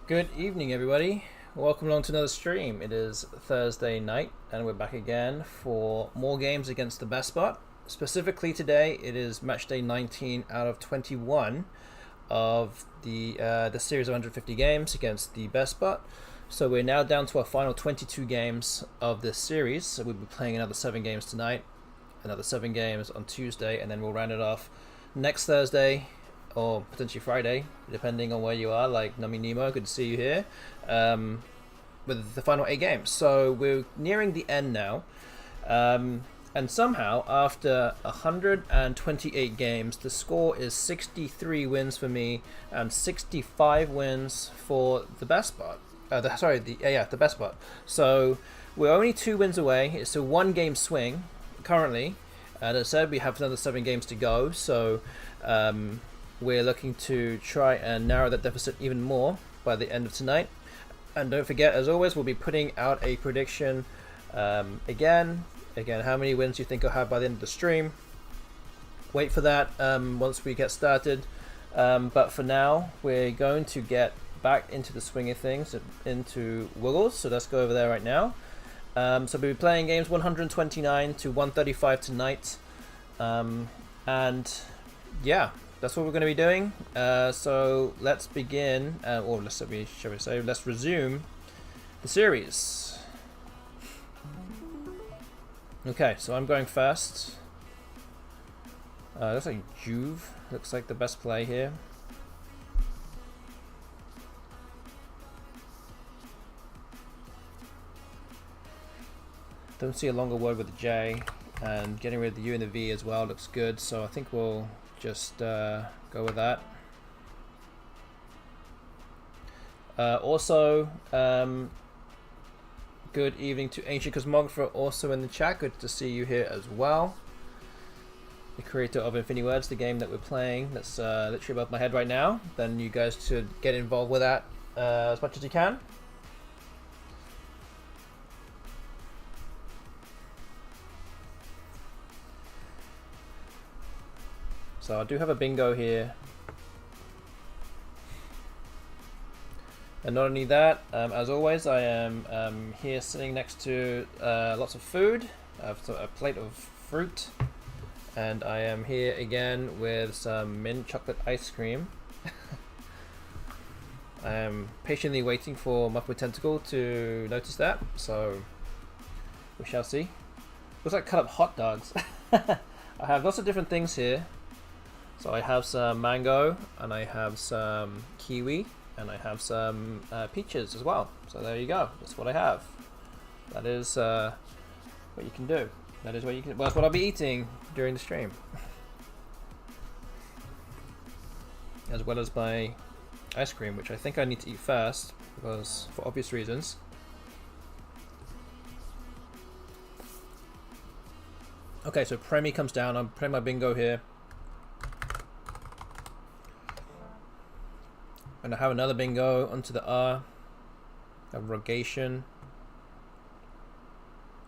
Good evening, everybody. Welcome along to another stream. It is Thursday night and we're back again for more games against the BestBot. Specifically today it is match day 19 out of 21 of the series of 150 games against the BestBot. So we're now down to our final 22 games of this series. So we'll be playing another 7 games tonight, another 7 games on Tuesday, and then we'll round it off next Thursday or potentially Friday, depending on where you are, like Nami Nemo, good to see you here, with the final 8 games. So we're nearing the end now, and somehow after 128 games, the score is 63 wins for me and 65 wins for the BestBot. The BestBot. So we're only 2 wins away. It's a 1-game swing currently. As I said, we have another 7 games to go, so we're looking to try and narrow that deficit even more by the end of tonight. And don't forget, as always, we'll be putting out a prediction again, how many wins you think I'll have by the end of the stream. Wait for that once we get started. But for now, we're going to get back into the swing of things, into Wiggles. So let's go over there right now. So we'll be playing games 129 to 135 tonight. And yeah, that's what we're going to be doing. So let's begin, or let's resume the series. Okay, so I'm going first. Looks like Juve looks like the best play here. Don't see a longer word with the J, and getting rid of the U and the V as well looks good. So I think we'll just go with that. Also, good evening to Ancient Cosmographer, also in the chat. Good to see you here as well. The creator of Infinity Words, the game that we're playing, that's literally above my head right now. Then you guys should get involved with that as much as you can. So I do have a bingo here. And not only that, as always, I am here sitting next to lots of food. I have a plate of fruit. And I am here again with some mint chocolate ice cream. I am patiently waiting for Muffin Tentacle to notice that, so we shall see. Looks like cut up hot dogs. I have lots of different things here. So I have some mango, and I have some kiwi, and I have some peaches as well. So there you go. That's what I have. That is what you can do. That is what you can. Well, that's what I'll be eating during the stream. as well as my ice cream, which I think I need to eat first because for obvious reasons. Okay, so Premi comes down. I'm playing my bingo here. And I have another bingo onto the R. A rogation.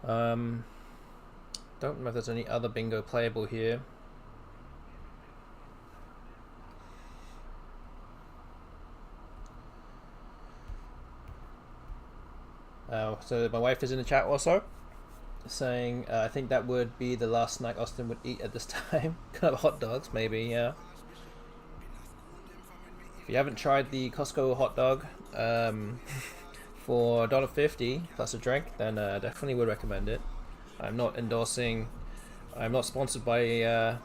Don't know if there's any other bingo playable here. So my wife is in the chat also, saying I think that would be the last snack Austin would eat at this time. Kind of hot dogs, maybe, yeah. If you haven't tried the Costco hot dog for $1.50 plus a drink, then definitely would recommend it. I'm not endorsing, I'm not sponsored by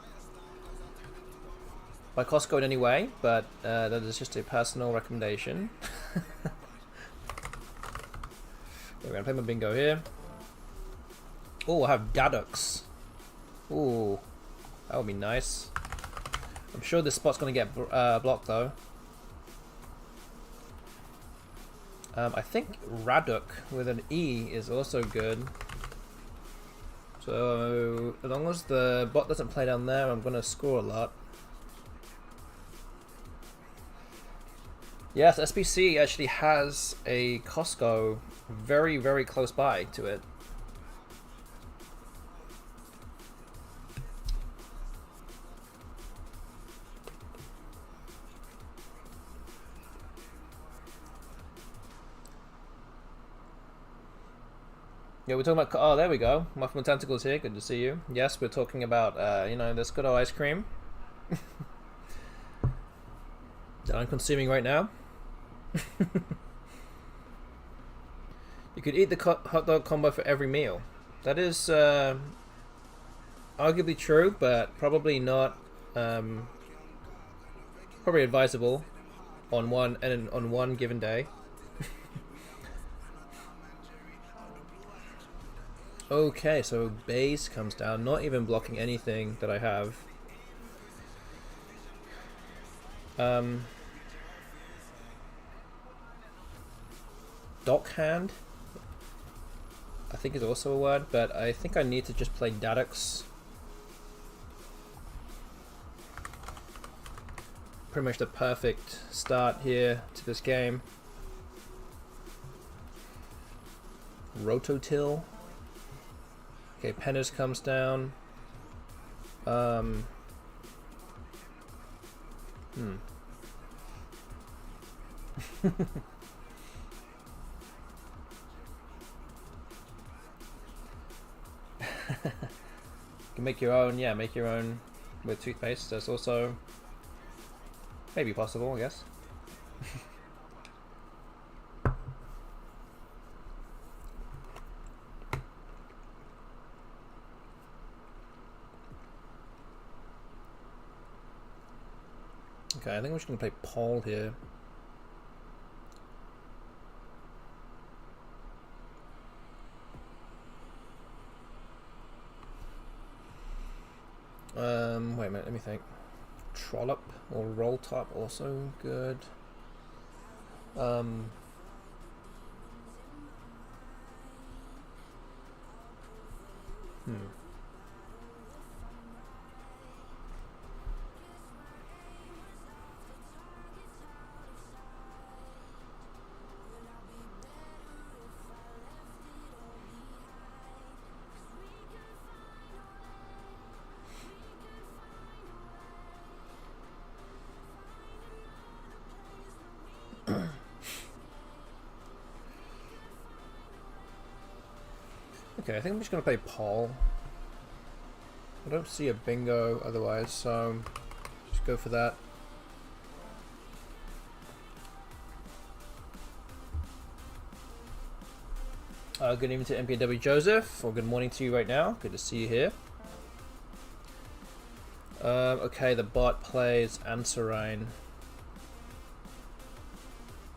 Costco in any way, but that is just a personal recommendation. We're gonna play my bingo here. Oh, I have Daddocks. Ooh, that would be nice. I'm sure this spot's gonna get blocked though. I think Raduk with an E is also good. So as long as the bot doesn't play down there, I'm gonna score a lot. Yes, SPC actually has a Costco very, very close by to it. Yeah, we're talking about, oh, there we go. Muffin Tentacles here, good to see you. Yes, we're talking about, you know, this good old ice cream that I'm consuming right now. You could eat the hot dog combo for every meal. That is arguably true, but probably not, probably advisable on one given day. Okay, so base comes down, not even blocking anything that I have. Dockhand, I think is also a word, but I think I need to just play Daddocks. Pretty much the perfect start here to this game. Rototill. Okay, Penners comes down. You can make your own, yeah, make your own with toothpaste. That's also maybe possible, I guess. Okay, I think we're just gonna play Paul here. Wait a minute, let me think. Trollop or Roll Top also good. Okay, I think I'm just gonna play Paul. I don't see a bingo otherwise, so just go for that. Good evening to MPW Joseph, or good morning to you right now. Good to see you here. Okay, the bot plays Anserine.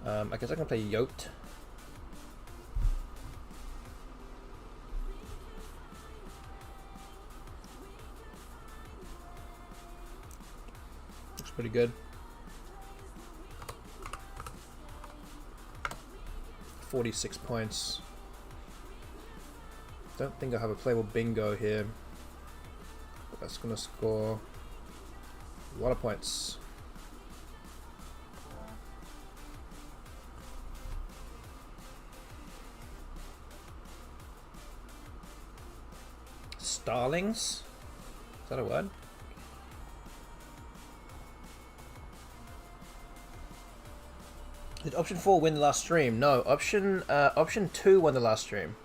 I guess I can play Yote. Looks pretty good. 46 points. Don't think I have a playable bingo here. But that's gonna score a lot of points. Starlings? Is that a word? Did option 4 win the last stream? No, option 2 won the last stream.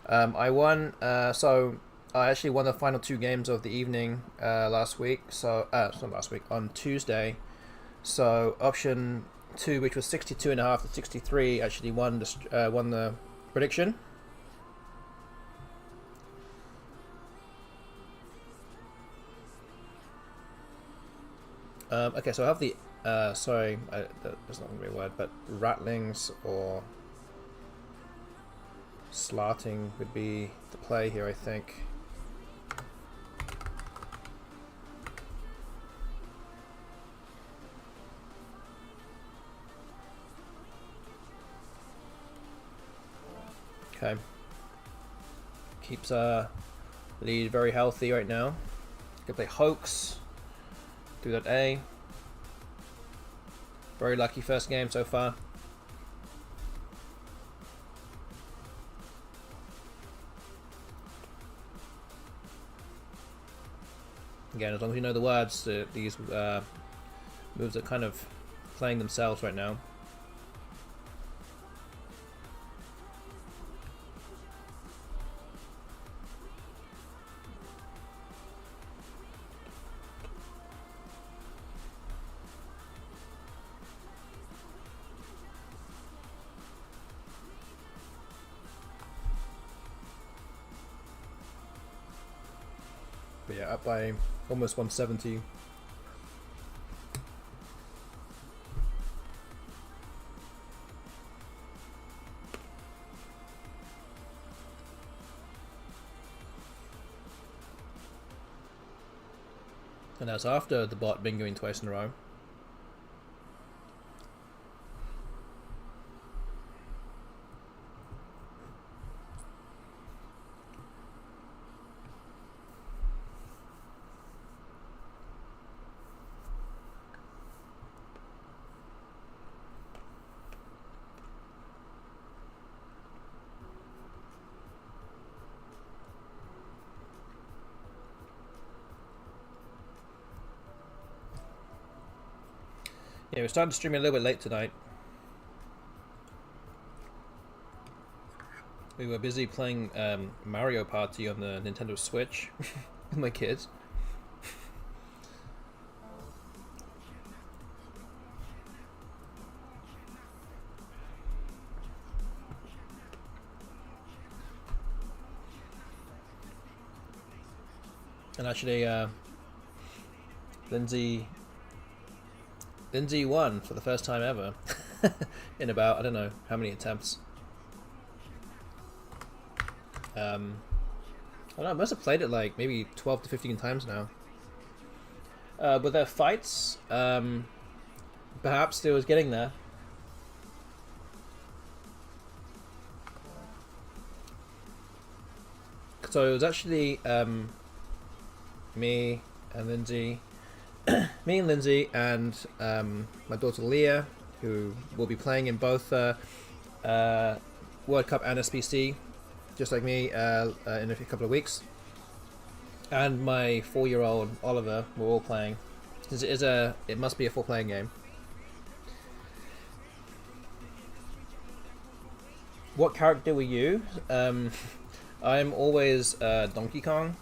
I won, so I actually won the final 2 games of the evening last week. So, it's not last week, on Tuesday. So option 2, which was 62.5 to 63, actually won the prediction. Okay, so I have the sorry, that's not going to be a word, but rattlings or slarting would be the play here, I think. Okay. Keeps lead very healthy right now. Could play hoax. Do that A. Very lucky first game so far. Again, as long as you know the words, these moves are kind of playing themselves right now. But yeah, up by almost 170. And that's after the bot bingoing twice in a row. Yeah, we started streaming a little bit late tonight. We were busy playing Mario Party on the Nintendo Switch with my kids. And actually, Lindsay won for the first time ever in about, I don't know how many attempts. I don't know, I must have played it like maybe 12 to 15 times now. With their fights, perhaps it was getting there. So it was actually me and Lindsay and my daughter Leah, who will be playing in both World Cup and SPC, just like me, in a couple of weeks. And my 4-year-old Oliver, we're all playing. It must be a full playing game. What character were you? I'm always Donkey Kong.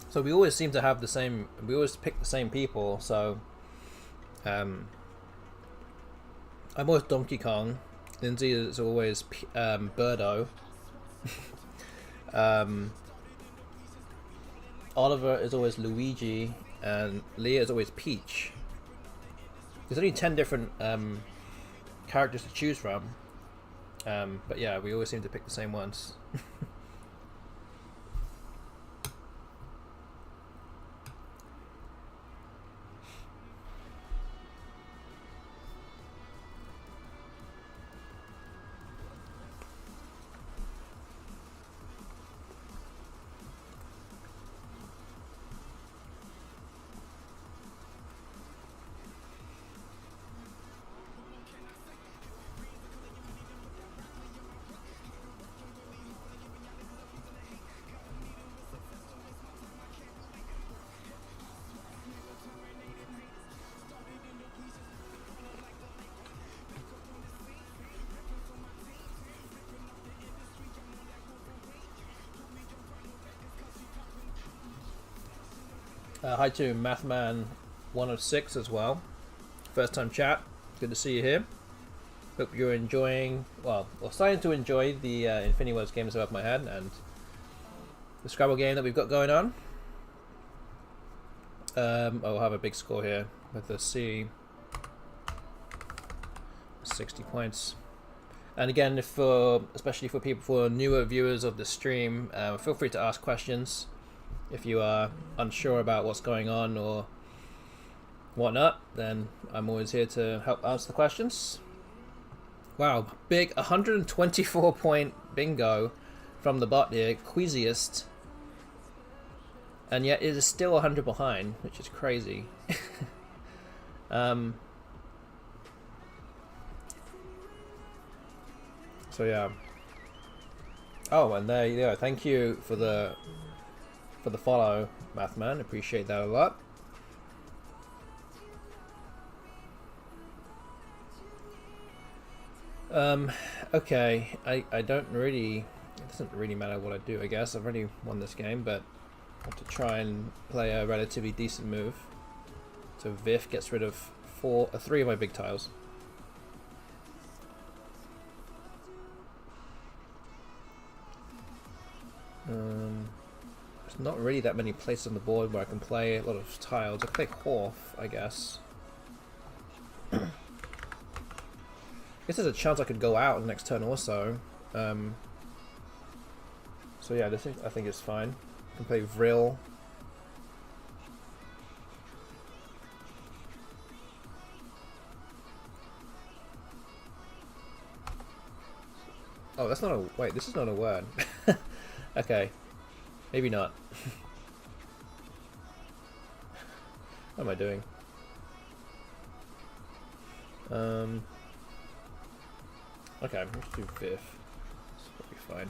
So we always seem to have the same. We always pick the same people. So, I'm always Donkey Kong. Lindsay is always Birdo. Oliver is always Luigi, and Leah is always Peach. There's only 10 different characters to choose from. But yeah, we always seem to pick the same ones. Hi to Mathman106 as well. First time chat. Good to see you here. Hope you're enjoying, well, or starting to enjoy the Infinity Words games above my head and the Scrabble game that we've got going on. I'll have a big score here with the C. 60 points. And again, especially for newer viewers of the stream, feel free to ask questions if you are unsure about what's going on or whatnot. Then I'm always here to help answer the questions. Wow, big 124 point bingo from the bot here, queasiest, and yet it is still 100 behind, which is crazy. So yeah. Oh, and there you go. Thank you for the follow, Mathman. Appreciate that a lot. Okay. I don't really. It doesn't really matter what I do. I guess I've already won this game, but I have to try and play a relatively decent move. So Viff gets rid of 3 of my big tiles. There's not really that many places on the board where I can play a lot of tiles. I play Horf, I guess. I guess there's a chance I could go out the next turn also. So yeah, I think it's fine. I can play Vril. Oh, that's not a... Wait, this is not a word. Okay. Maybe not. What am I doing? Okay, let's do Viff. This will be fine.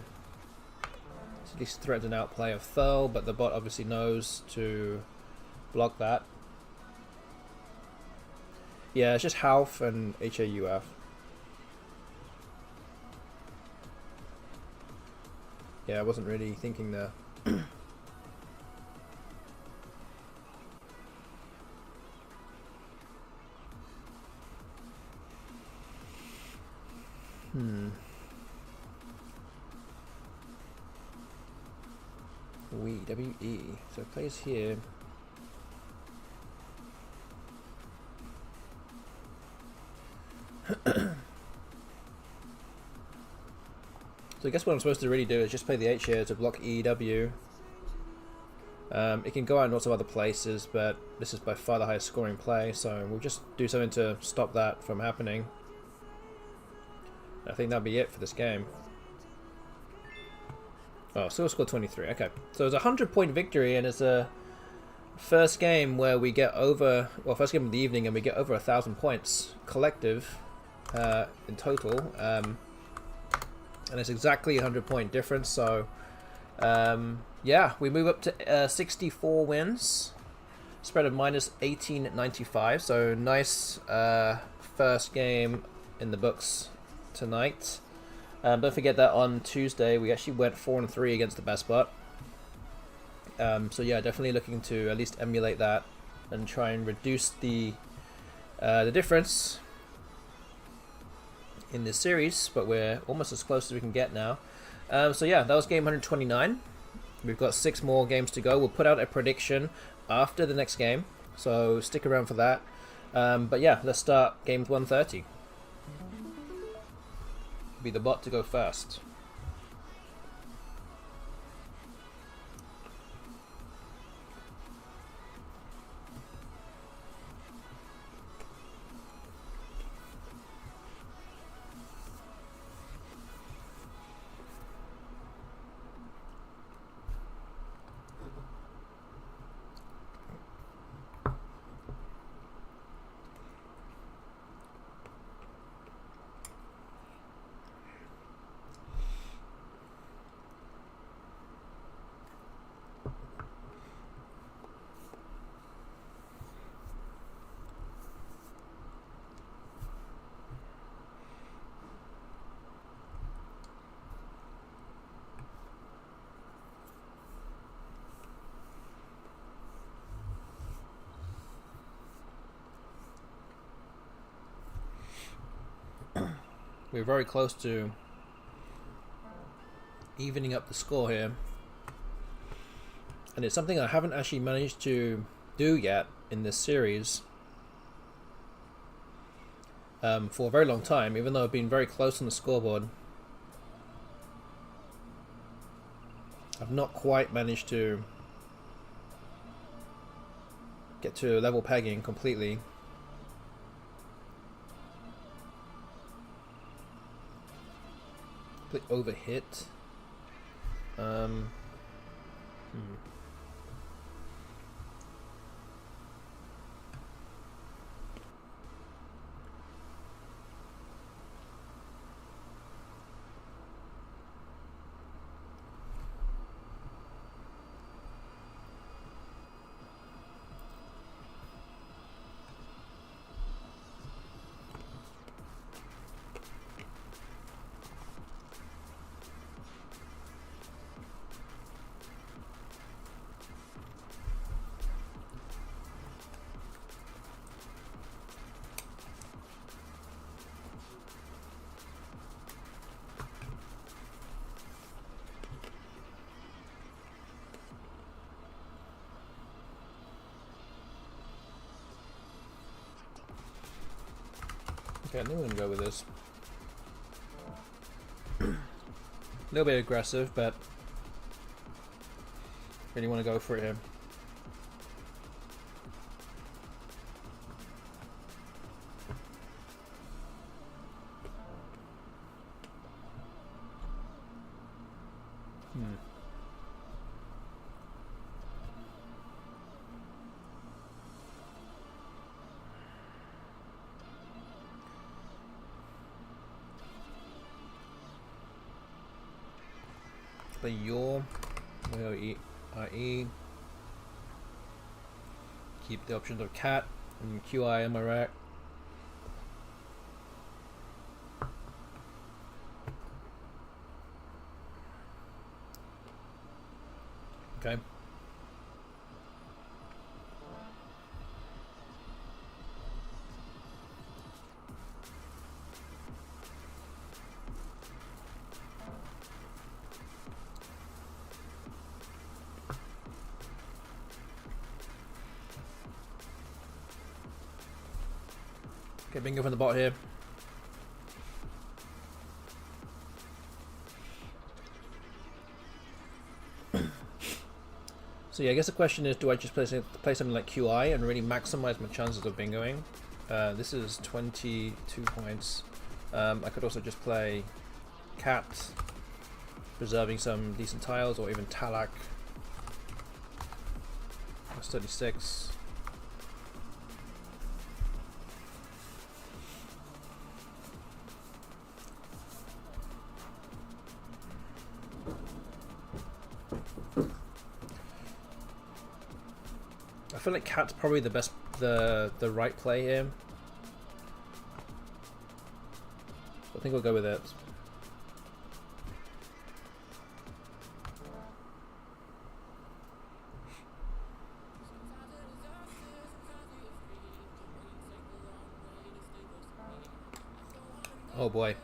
It's at least threatened an outplay of Thurl, but the bot obviously knows to block that. Yeah, it's just Half and HAUF. Yeah, I wasn't really thinking there. WE. So it plays here. So I guess what I'm supposed to really do is just play the H here to block EW. It can go out in lots of other places, but this is by far the highest scoring play, so we'll just do something to stop that from happening. I think that'll be it for this game. Oh, still scored 23. Okay, so it's a 100-point victory, and it's a first game where we get over, well, first game of the evening, and we get over 1,000 points collective in total. And it's exactly a 100-point difference, so yeah, we move up to 64 wins, spread of minus 1895, so nice first game in the books tonight. Don't forget that on Tuesday we actually went 4-3 against the BestBot. So yeah, definitely looking to at least emulate that and try and reduce the difference in this series, but we're almost as close as we can get now. So yeah, that was game 129. We've got 6 more games to go. We'll put out a prediction after the next game, so stick around for that. But yeah, let's start game 130. Be the bot to go first. We're very close to evening up the score here. And it's something I haven't actually managed to do yet in this series for a very long time, even though I've been very close on the scoreboard. I've not quite managed to get to level pegging completely. Overhit. Okay, I think we're gonna go with this. A little bit aggressive, but really want to go for it here. Play your E. Keep the options of cat and QI in my rack. Okay. Okay, bingo from the bot here. So yeah, I guess the question is, do I just play something like QI and really maximize my chances of bingoing? This is 22 points. I could also just play cat, preserving some decent tiles, or even Talak. That's 36. I feel like cat's probably the best, the right play here. I think we'll go with it. Oh boy.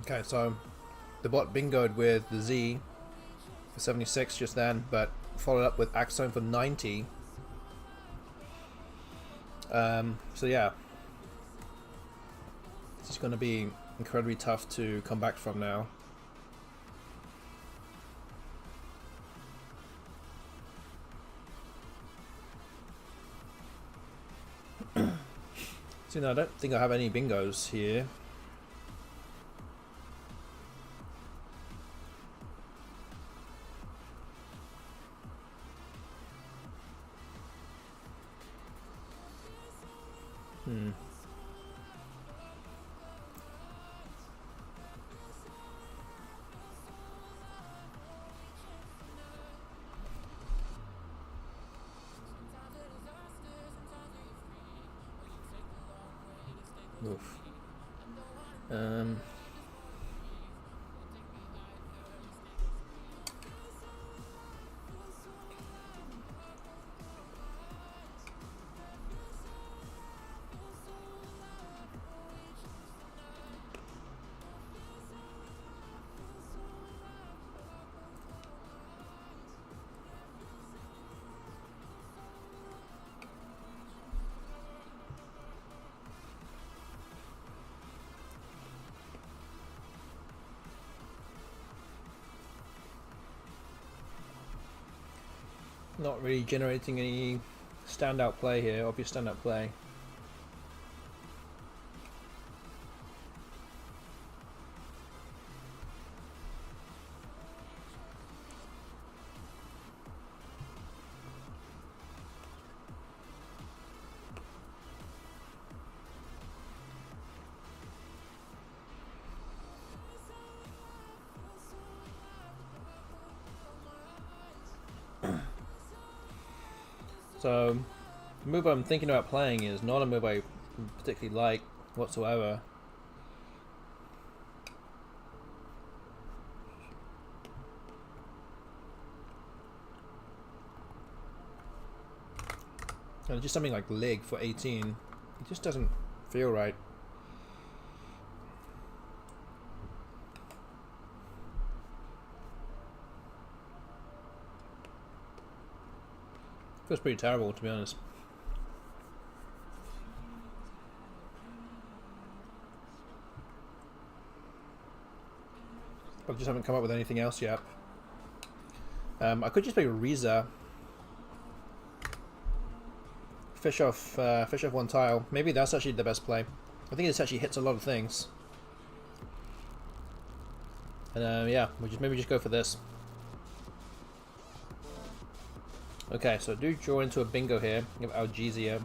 Okay, so the bot bingoed with the Z for 76 just then, but followed up with Axone for 90. So yeah, this is going to be incredibly tough to come back from now. So, you know, I don't think I have any bingos here. Oof. Not really generating any standout play here, obvious standout play. So, the move I'm thinking about playing is not a move I particularly like whatsoever. And just something like leg for 18. It just doesn't feel right. Feels pretty terrible, to be honest. I just haven't come up with anything else yet. I could just play Reza. Fish off one tile. Maybe that's actually the best play. I think this actually hits a lot of things. And yeah, maybe just go for this. Okay, so I do draw into a bingo here of Algesia.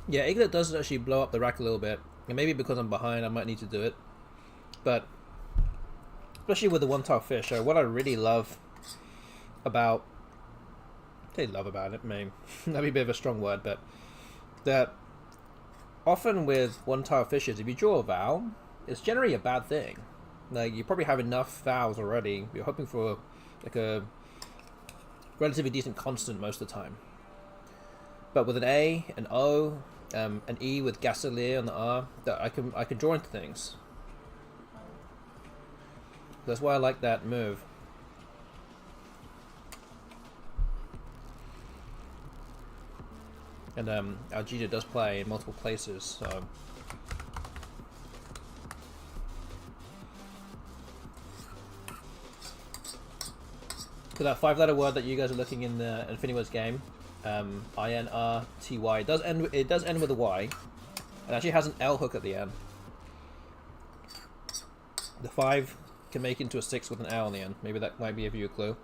Yeah, Eaglet does actually blow up the rack a little bit. And maybe because I'm behind, I might need to do it. But, especially with the one-tile fish, what I really love about... that'd be a bit of a strong word, but... that often with one-tile fishes, if you draw a vowel, it's generally a bad thing. Like, you probably have enough vowels already. You're hoping for like a relatively decent constant most of the time. But with an A, an O, an E with Gasolier on the R, that I can draw into things. That's why I like that move. And Algesia does play in multiple places, so... So that 5-letter word that you guys are looking in the Infinity Words game, I-N-R-T-Y, it does end with a Y. It actually has an L hook at the end. The 5 can make into a 6 with an L on the end. Maybe that might give you a clue.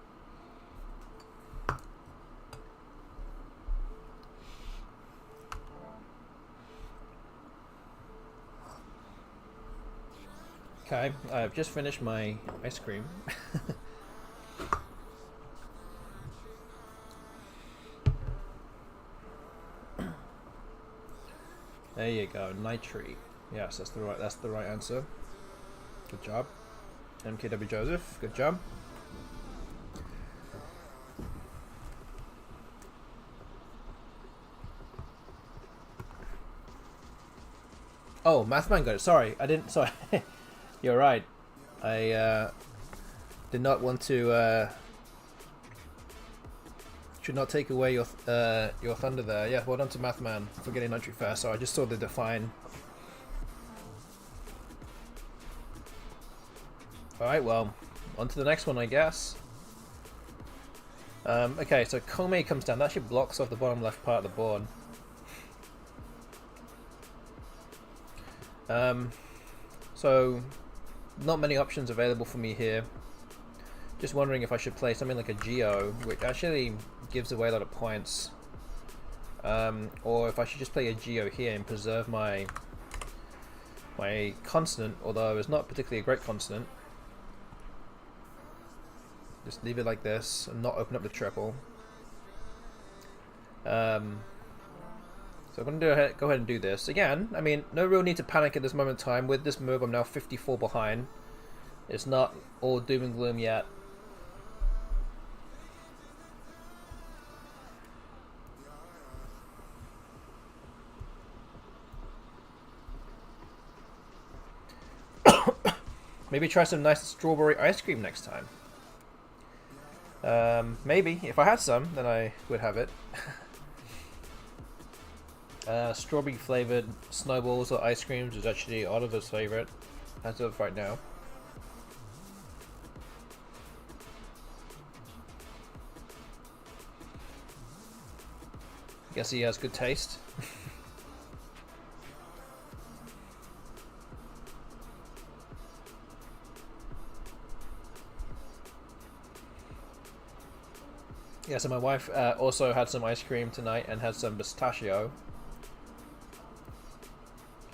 Okay, I've just finished my ice cream. There you go, nitrate. Yes, that's the right answer. Good job. MKW Joseph, good job. Oh, Mathman got it. Sorry, I didn't. Sorry. You're right. I did not want to. Should not take away your thunder there. Yeah, well done to Mathman for getting nitrate first. So I just saw the define. All right, well, on to the next one, I guess. Okay, so Kome comes down. That actually blocks off the bottom left part of the board. So not many options available for me here. Just wondering if I should play something like a Geo, which actually gives away a lot of points, or if I should just play a Geo here and preserve my consonant, although it's not particularly a great consonant. Just leave it like this and not open up the triple. So I'm going to go ahead and do this. Again, I mean, no real need to panic at this moment in time. With this move, I'm now 54 behind. It's not all doom and gloom yet. Maybe try some nice strawberry ice cream next time. Maybe. If I had some, then I would have it. Strawberry flavored snowballs or ice creams is actually Oliver's favorite as of right now. Guess he has good taste. Yeah, so my wife also had some ice cream tonight and had some pistachio.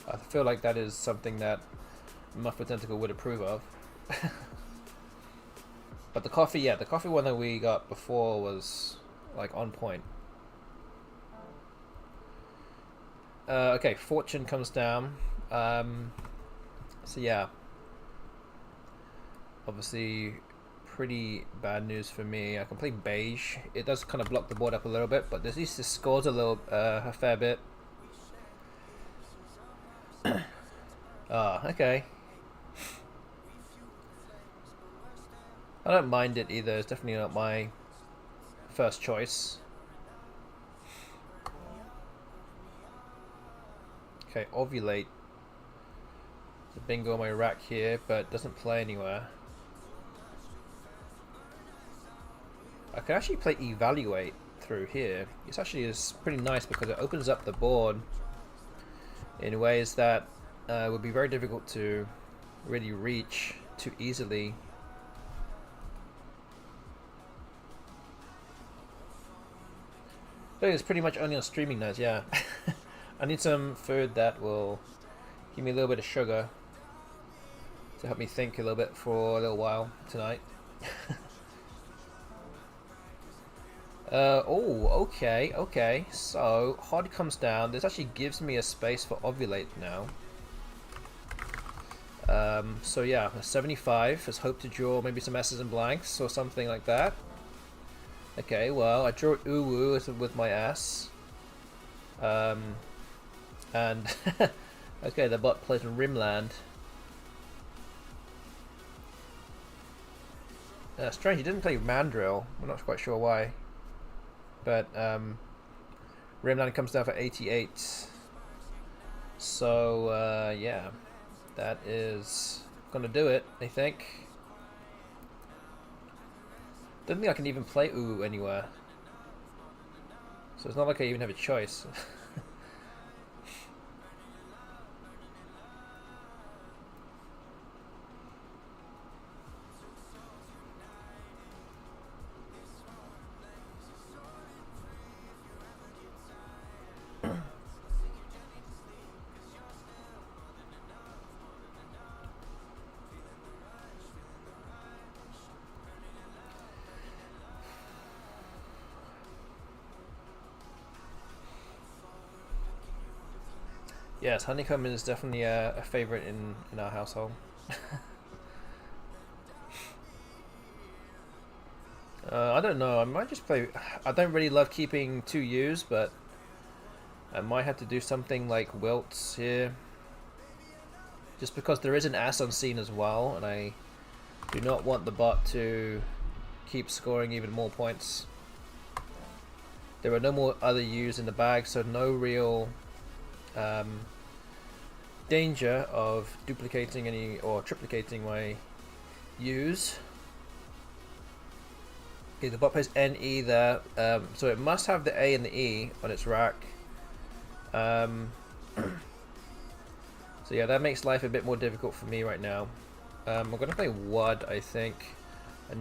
I feel like that is something that Muffet Tentacle would approve of. But the coffee, yeah, the coffee one that we got before was like on point. Okay, fortune comes down. So yeah, obviously pretty bad news for me. I can play beige. It does kind of block the board up a little bit, but at least it scores a fair bit. Ah, okay. I don't mind it either. It's definitely not my first choice. Okay, ovulate. There's a bingo on my rack here, but doesn't play anywhere. I can actually play evaluate through here. It's actually is pretty nice because it opens up the board in ways that would be very difficult to really reach too easily. I think it's pretty much only on streaming nights, yeah. I need some food that will give me a little bit of sugar to help me think a little bit for a little while tonight. Oh, okay. So, Hod comes down. This actually gives me a space for ovulate now. So yeah, a 75. Let's hope to draw maybe some S's and blanks or something like that. Okay, well, I drew Uwu with my S. And okay, the bot plays in Rimland. Strange, he didn't play Mandrill. I'm not quite sure why. But Rimland comes down for 88. So yeah, that is gonna do it, I think. Don't think I can even play Uwu anywhere. So it's not like I even have a choice. Yes, honeycomb is definitely a favorite in our household. I don't know, I might just play... I don't really love keeping 2 U's, but I might have to do something like Wilts here. Just because there is an ass on scene as well, and I do not want the bot to keep scoring even more points. There are no more other U's in the bag, so no real... danger of duplicating any or triplicating my U's. Okay, the bot plays NE there, so it must have the A and the E on its rack. So yeah, that makes life a bit more difficult for me right now. I'm gonna play WUD, I think. I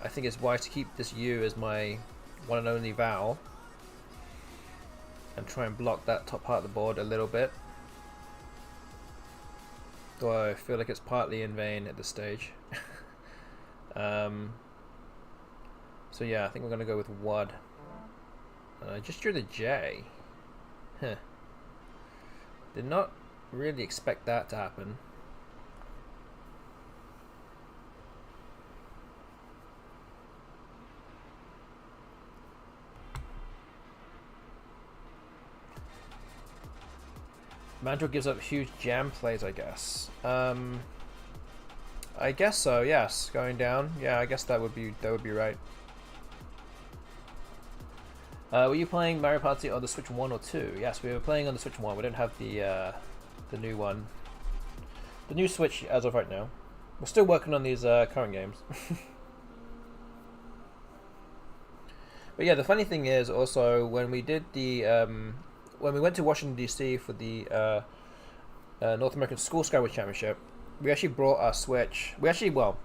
think it's wise to keep this U as my one and only vowel. And try and block that top part of the board a little bit. Though I feel like it's partly in vain at this stage. So yeah, I think we're going to go with WUD. I just drew the J. Huh. Did not really expect that to happen. Mandrill gives up huge jam plays, I guess. I guess so. Yes, going down. Yeah, I guess that would be right. Were you playing Mario Party on the Switch 1 or 2? Yes, we were playing on the Switch 1. We don't have the new one. The new Switch as of right now. We're still working on these current games. But yeah, the funny thing is also when we did the when we went to Washington DC for the North American School Skyward Championship, we actually brought our Switch. We actually, well,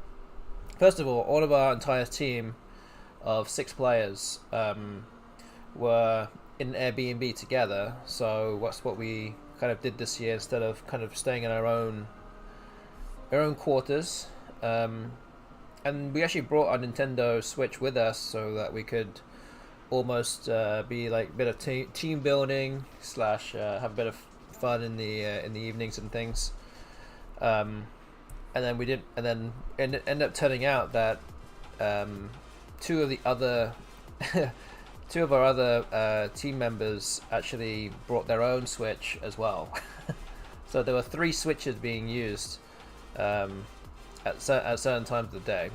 first of all of our entire team of 6 players were in an Airbnb together. So that's what we kind of did this year instead of kind of staying in our own quarters. And we actually brought our Nintendo Switch with us so that we could almost be like a bit of team building / have a bit of fun in the evenings and things. And then we did, and then it ended up turning out that two of our other team members actually brought their own Switch as well. So there were 3 Switches being used at certain times of the day.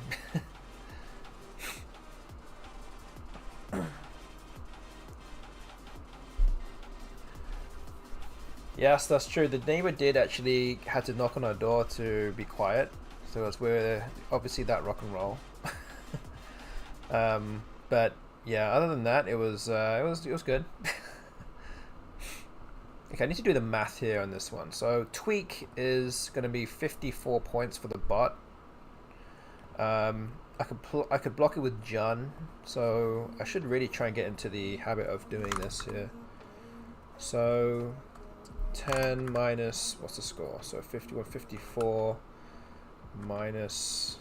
Yes, that's true. The neighbor did actually had to knock on our door to be quiet, so as we're obviously that rock and roll. But yeah, other than that, it was good. Okay, I need to do the math here on this one. So tweak is going to be 54 points for the bot. I could block it with John, so I should really try and get into the habit of doing this here. So 10 minus, what's the score? So 51, 54 minus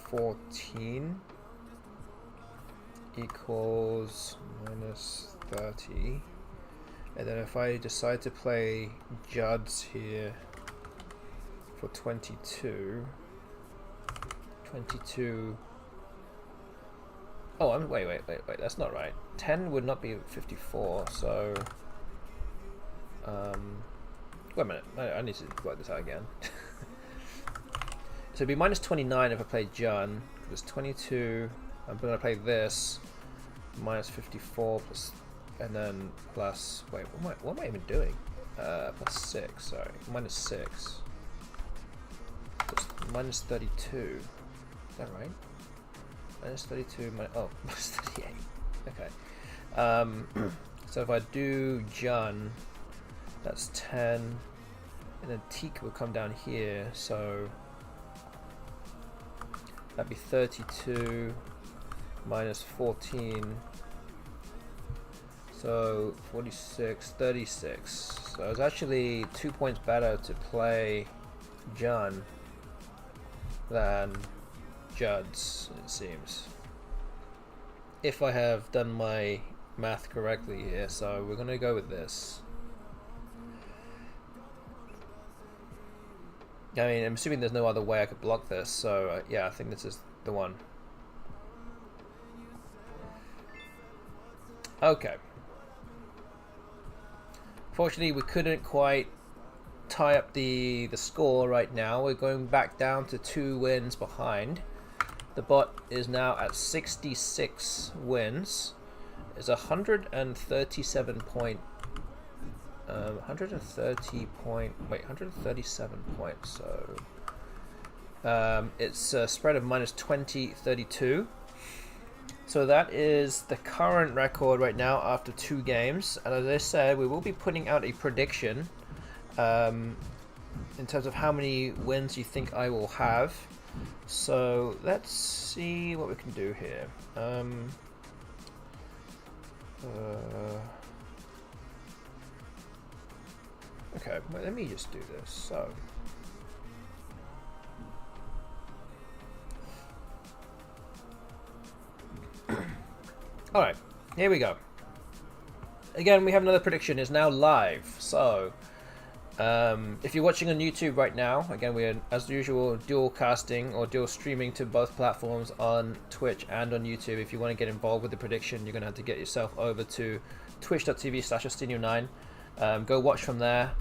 14 equals minus 30. And then if I decide to play Judd's here for 22. Oh, wait, that's not right. 10 would not be 54, so wait a minute, I need to work this out again. So it'd be minus 29 if I play John. It's 22. I'm going to play this minus 54 plus, and then plus. Wait, what am I even doing? Plus 6. Sorry, minus 6. Minus 32. Is that right? Minus 32. Minus 38. Okay. So if I do John, that's 10, and then Teak will come down here, so that'd be 32 minus 14, so 46, 36. So it's actually 2 points better to play John than Judd's, it seems, if I have done my math correctly here. So we're gonna go with this. I mean, I'm assuming there's no other way I could block this, so yeah, I think this is the one. Okay. Fortunately, we couldn't quite tie up the score right now. We're going back down to 2 wins behind. The bot is now at 66 wins. It's 137 point. 137 points. So it's a spread of minus 20, 32. So that is the current record right now after 2 games. And as I said, we will be putting out a prediction in terms of how many wins you think I will have. So let's see what we can do here. Okay, well, let me just do this. So all right, here we go. Again, we have another prediction. It's now live. So if you're watching on YouTube right now, again, we're as usual dual casting or dual streaming to both platforms on Twitch and on YouTube. If you want to get involved with the prediction, you're going to have to get yourself over to twitch.tv/Austinio9. Go watch from there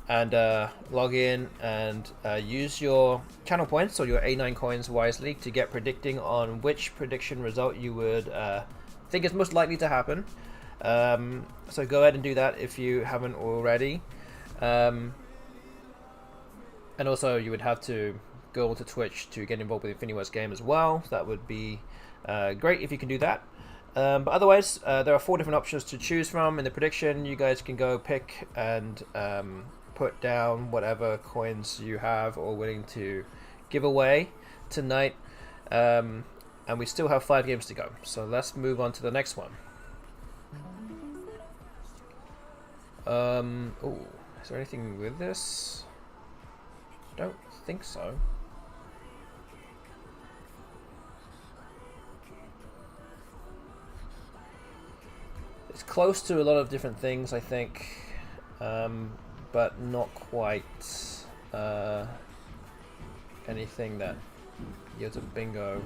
and log in and use your channel points or your A9 coins wisely to get predicting on which prediction result you would think is most likely to happen. So go ahead and do that if you haven't already. And also you would have to go onto Twitch to get involved with Infinity West game as well. So that would be great if you can do that. But otherwise, there are 4 different options to choose from in the prediction. You guys can go pick and put down whatever coins you have or willing to give away tonight. And we still have 5 games to go. So let's move on to the next one. Oh, is there anything with this? I don't think so. It's close to a lot of different things, I think, but not quite anything that yields a bingo.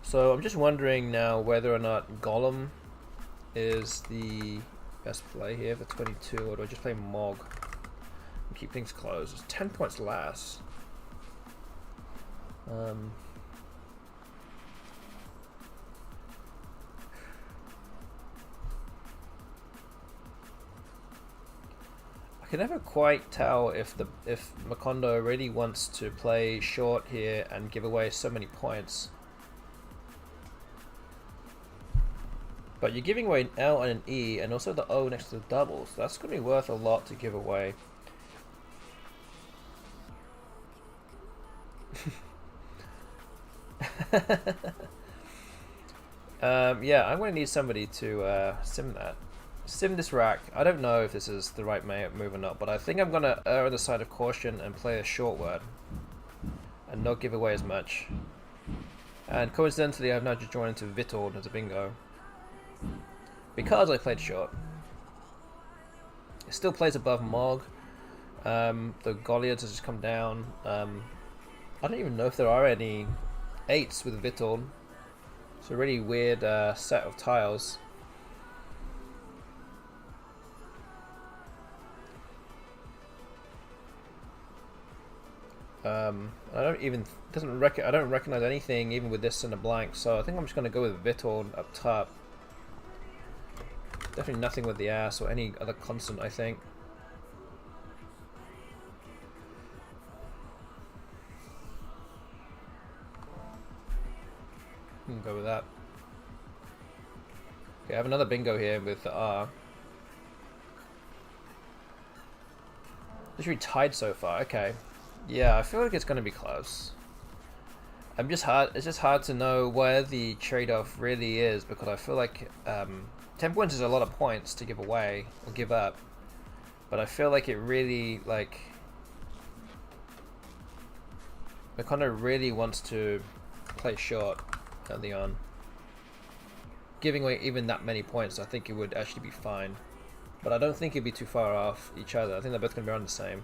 So I'm just wondering now whether or not Golem is the best play here for 22, or do I just play Mog? Keep things close. It's 10 points less. I can never quite tell if Macondo really wants to play short here and give away so many points. But you're giving away an L and an E, and also the O next to the double, so that's going to be worth a lot to give away. Yeah, I'm going to need somebody to sim this rack. I don't know if this is the right move or not, but I think I'm going to err on the side of caution and play a short word and not give away as much. And coincidentally, I've now just joined into Vitord as a bingo because I played short. It still plays above Mog. The Goliaths has just come down. I don't even know if there are any 8s with Vitord. It's a really weird set of tiles. I don't recognize anything even with this in a blank, so I think I'm just going to go with Vitord up top. Definitely nothing with the ass or any other constant, I think. We'll go with that. Okay, I have another bingo here with the R. Literally tied so far. Okay. Yeah, I feel like it's going to be close. It's just hard to know where the trade-off really is, because I feel like 10 points is a lot of points to give away or give up. But I feel like it really, like, Macondo really wants to play short early on. Giving away even that many points, I think it would actually be fine. But I don't think it'd be too far off each other. I think they're both going to be around the same.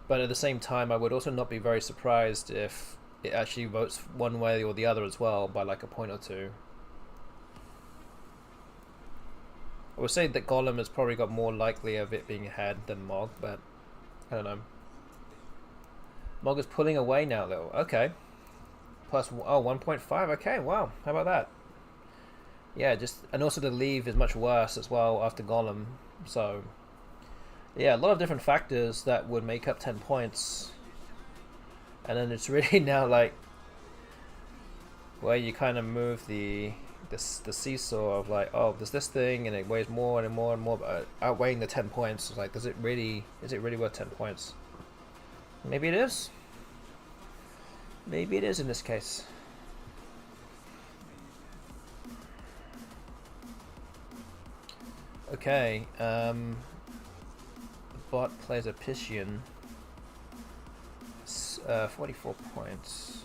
But at the same time, I would also not be very surprised if it actually votes one way or the other as well by like a point or two. I would say that Golem has probably got more likely of it being ahead than Mog, but I don't know. Mog is pulling away now though. Okay. Plus, oh, 1.5. Okay, wow. How about that? Yeah, and also the leave is much worse as well after Golem. So, yeah, a lot of different factors that would make up 10 points. And then it's really now like where you kind of move the seesaw of like, oh, there's this thing and it weighs more and more and more, but outweighing the 10 points. Like, is it really worth 10 points? Maybe it is. Maybe it is in this case. Okay, bot plays a Piscian. 44 points.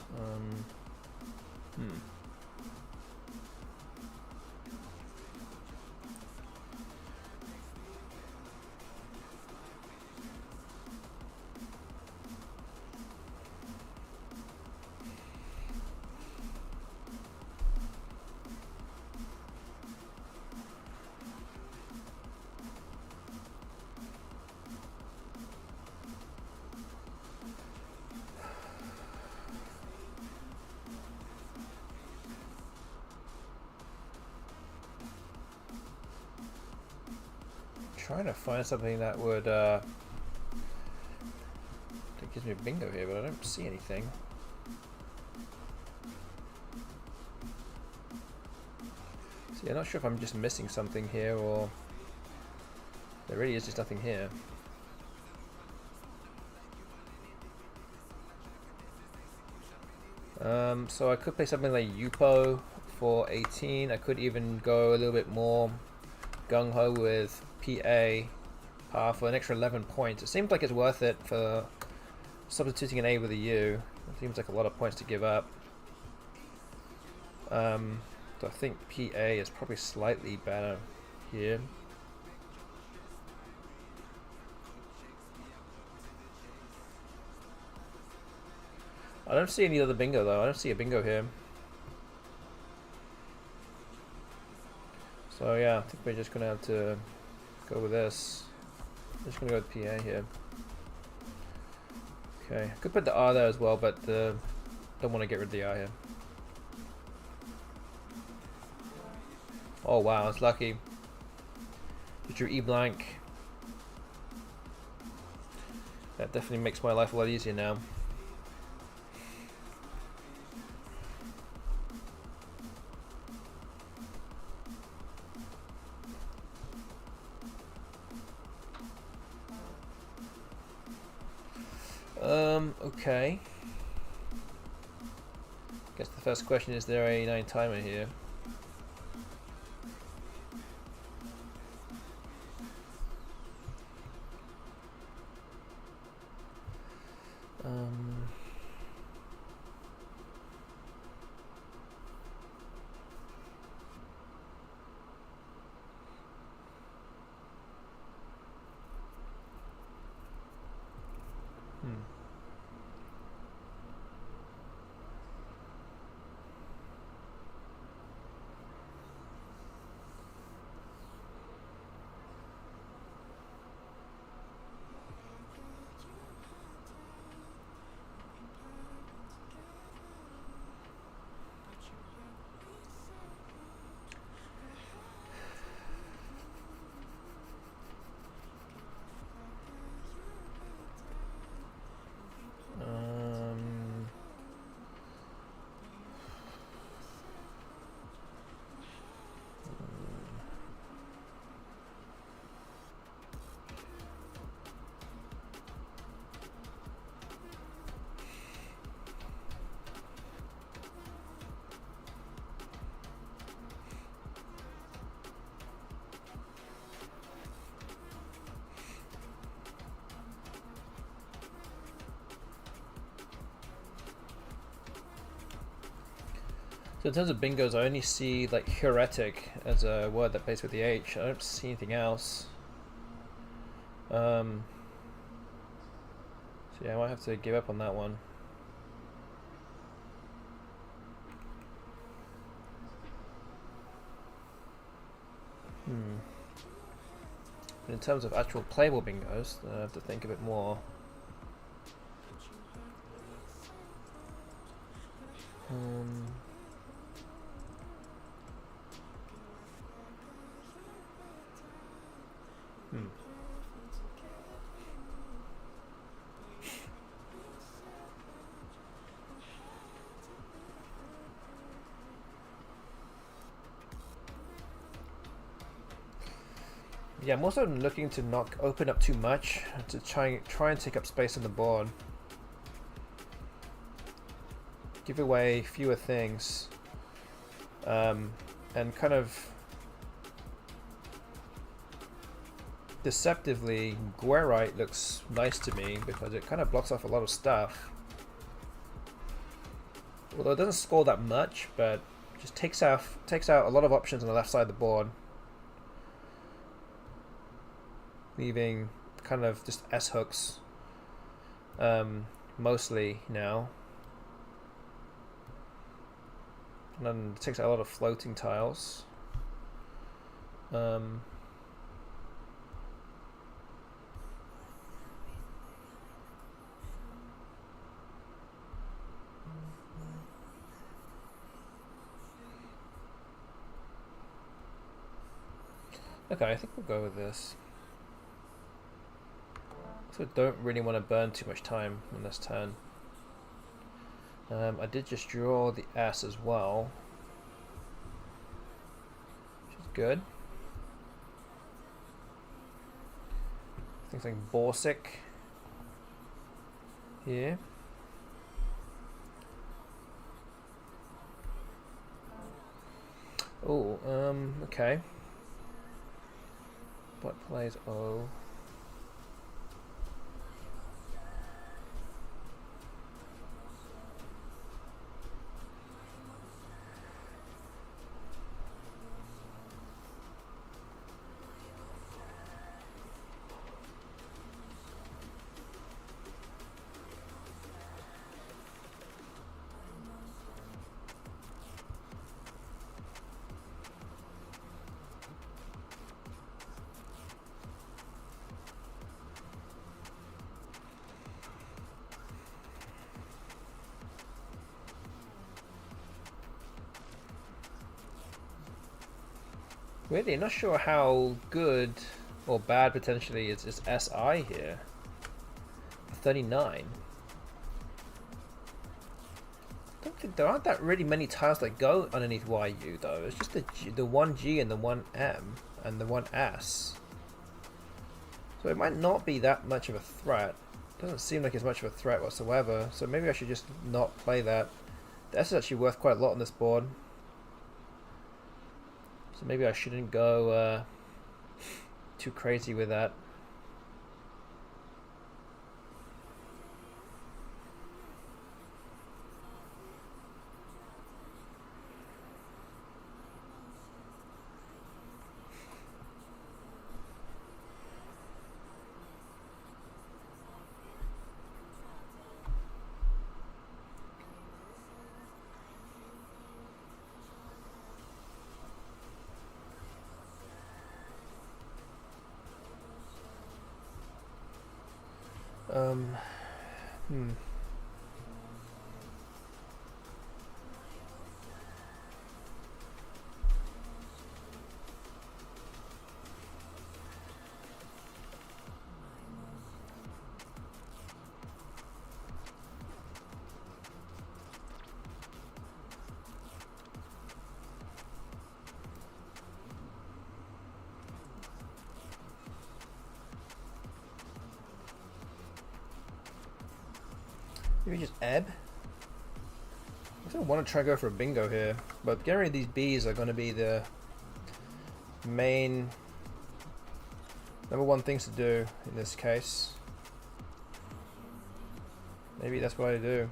trying to find something that would that gives me a bingo here, but I don't see anything. See, I'm not sure if I'm just missing something here or there really is just nothing here. So I could play something like Yupo for 18. I could even go a little bit more gung-ho with PA par for an extra 11 points. It seems like it's worth it for substituting an A with a U. It seems like a lot of points to give up. So I think PA is probably slightly better here. I don't see any other bingo though. I don't see a bingo here. So yeah, I think we're just gonna have to go with this. I'm just gonna go with PA here. Okay, I could put the R there as well, but don't want to get rid of the R here. Oh wow, it's lucky. You drew E blank. That definitely makes my life a lot easier now. Okay. Guess the first question is there a 9 timer here? So in terms of bingos, I only see like heretic as a word that plays with the H. I don't see anything else. So yeah, I might have to give up on that one. But in terms of actual playable bingos, I have to think a bit more. Yeah, I'm also looking to not open up too much, to try and take up space on the board. Give away fewer things. And kind of deceptively, Guerite looks nice to me because it kind of blocks off a lot of stuff. Although it doesn't score that much, but just takes out a lot of options on the left side of the board, leaving kind of just S hooks mostly now. And then it takes out a lot of floating tiles. Okay, I think we'll go with this. Also don't really want to burn too much time on this turn. I did just draw the ass as well, which is good. Things like Borsig here. Oh, okay. Bot plays O. Really, not sure how good or bad potentially is SI here. 39. I don't think there aren't that really many tiles that go underneath YU though. It's just the one G and the one M and the one S. So it might not be that much of a threat. Doesn't seem like it's much of a threat whatsoever. So maybe I should just not play that. The S is actually worth quite a lot on this board. So maybe I shouldn't go too crazy with that. Maybe just ebb. I don't want to try to go for a bingo here, but generally these Bs are going to be the main #1 things to do in this case. Maybe that's what I do.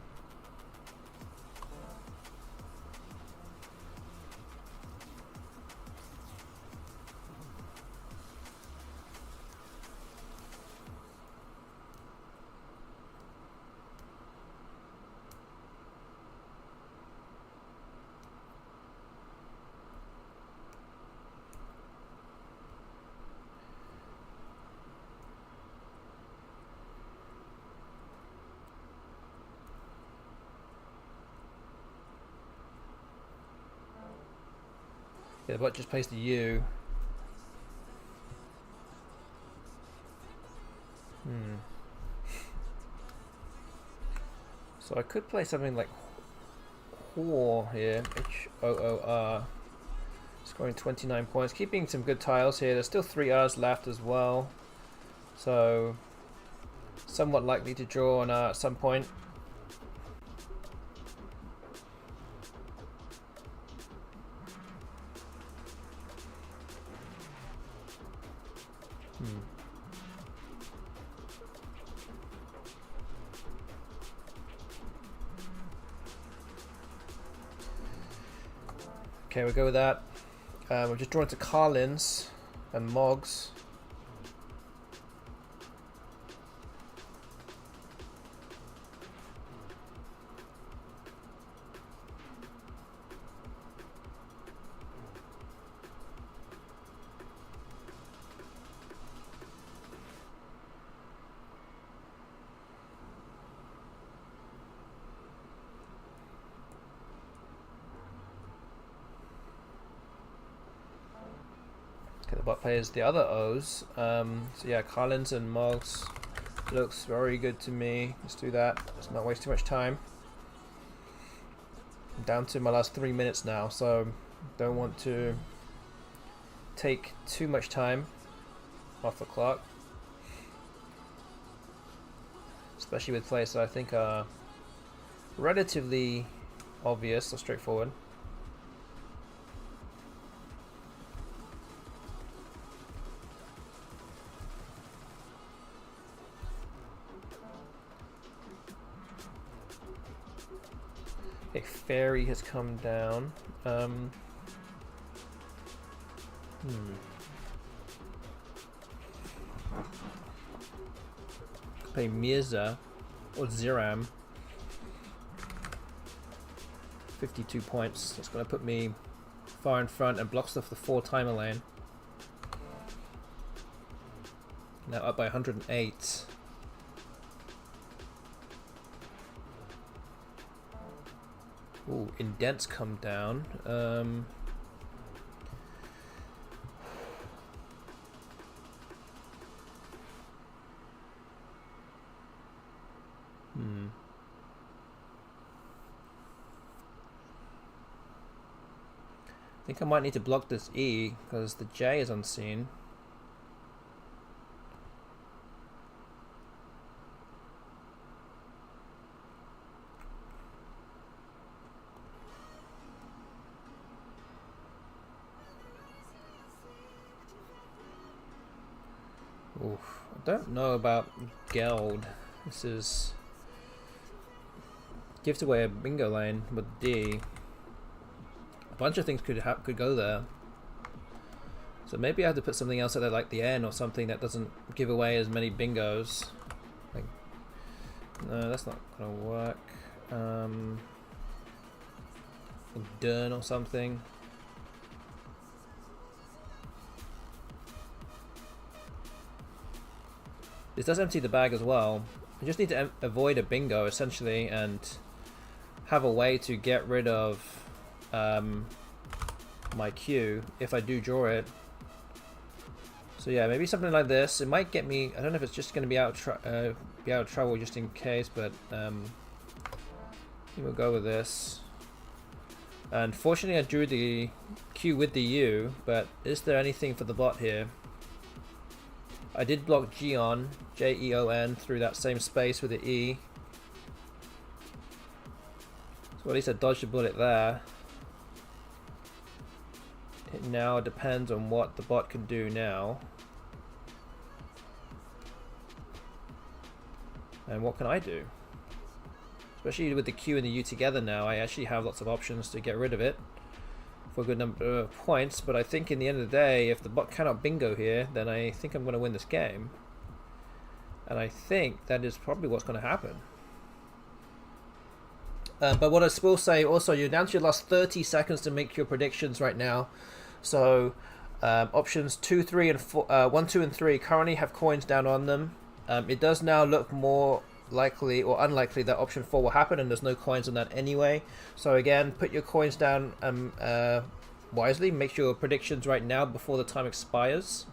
Yeah, the bot just plays the U. So I could play something like Hoor here, H-O-O-R, scoring 29 points, keeping some good tiles here. There's still 3 R's left as well, so somewhat likely to draw on R at some point. Okay, we'll go with that. We're just drawn to Carlins and Moggs. Okay, the bot plays the other O's. So yeah, Collins and Moggs Looks very good to me. Let's do that. Let's not waste too much time. I'm down to my last 3 minutes now, so don't want to take too much time off the clock. Especially with plays that I think are relatively obvious or straightforward. A fairy has come down. Play Mirza or Ziram. 52 points. That's going to put me far in front and blocks off the 4 timer lane. Now up by 108. Ooh, indents come down. I think I might need to block this E because the J is unseen. Oof, I don't know about Geld. This is gives away a bingo lane with D. A bunch of things could go there. So maybe I have to put something else out there like the N or something that doesn't give away as many bingos. Like, no, that's not gonna work. Dern or something. This does empty the bag as well. I just need to avoid a bingo essentially and have a way to get rid of my Q if I do draw it. So yeah, maybe something like this. It might get me. I don't know if it's just going to be out of trouble just in case, but we'll go with this. Unfortunately, I drew the Q with the U, but is there anything for the bot here? I did block Geon, J-E-O-N, through that same space with the E. So at least I dodged a bullet there. It now depends on what the bot can do now. And what can I do? Especially with the Q and the U together now, I actually have lots of options to get rid of it for a good number of points, but I think in the end of the day, if the bot cannot bingo here, then I think I'm going to win this game. And I think that is probably what's going to happen. But what I will say also, you're down to your last 30 seconds to make your predictions right now. So options 2, 3, and 4, 1, 2, and 3 currently have coins down on them. It does now look more likely or unlikely that option 4 will happen, and there's no coins on that anyway. So again, put your coins down wisely. Make your predictions right now before the time expires,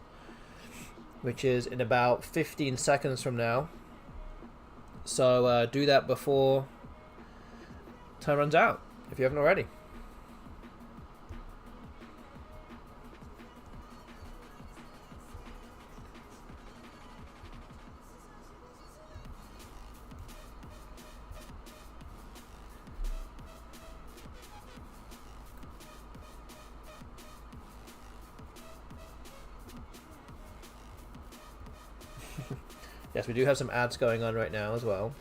which is in about 15 seconds from now. So do that before time runs out if you haven't already. Yes, we do have some ads going on right now as well.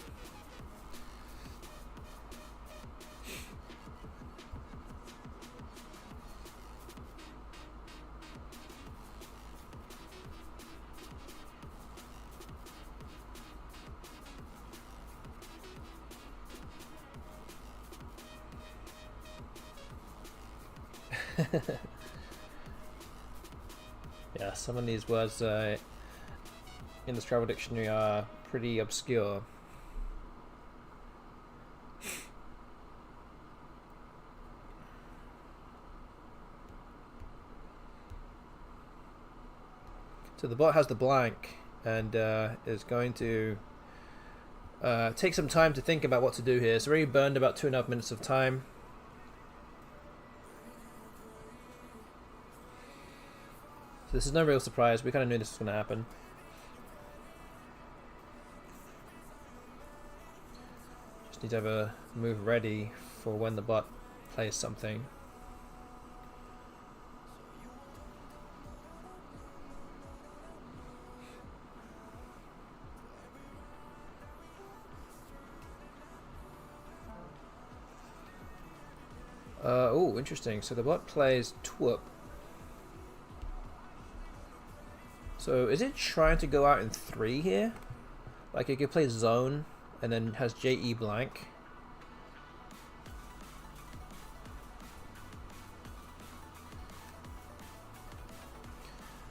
Yeah, some of these words in the Scrabble dictionary are pretty obscure. So the bot has the blank. and is going to take some time to think about what to do here. It's already burned about 2.5 minutes of time. So this is no real surprise. We kind of knew this was going to happen. Just need to have a move ready for when the bot plays something. Oh, interesting. So the bot plays twerp. So is it trying to go out in 3 here? Like it could play zone and then has JE blank.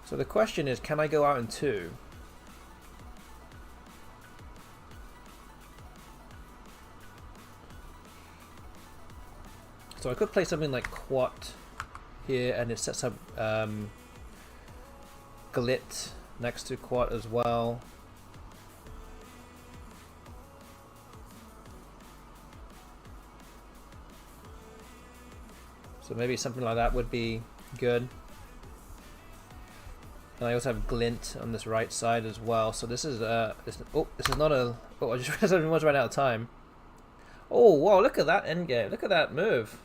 So the question is, can I go out in 2? So I could play something like quat here, and it sets up glit next to quat as well. So maybe something like that would be good. And I also have glint on this right side as well. So this is this is not a. Oh, I just realized I was running out of time. Oh wow! Look at that endgame. Look at that move.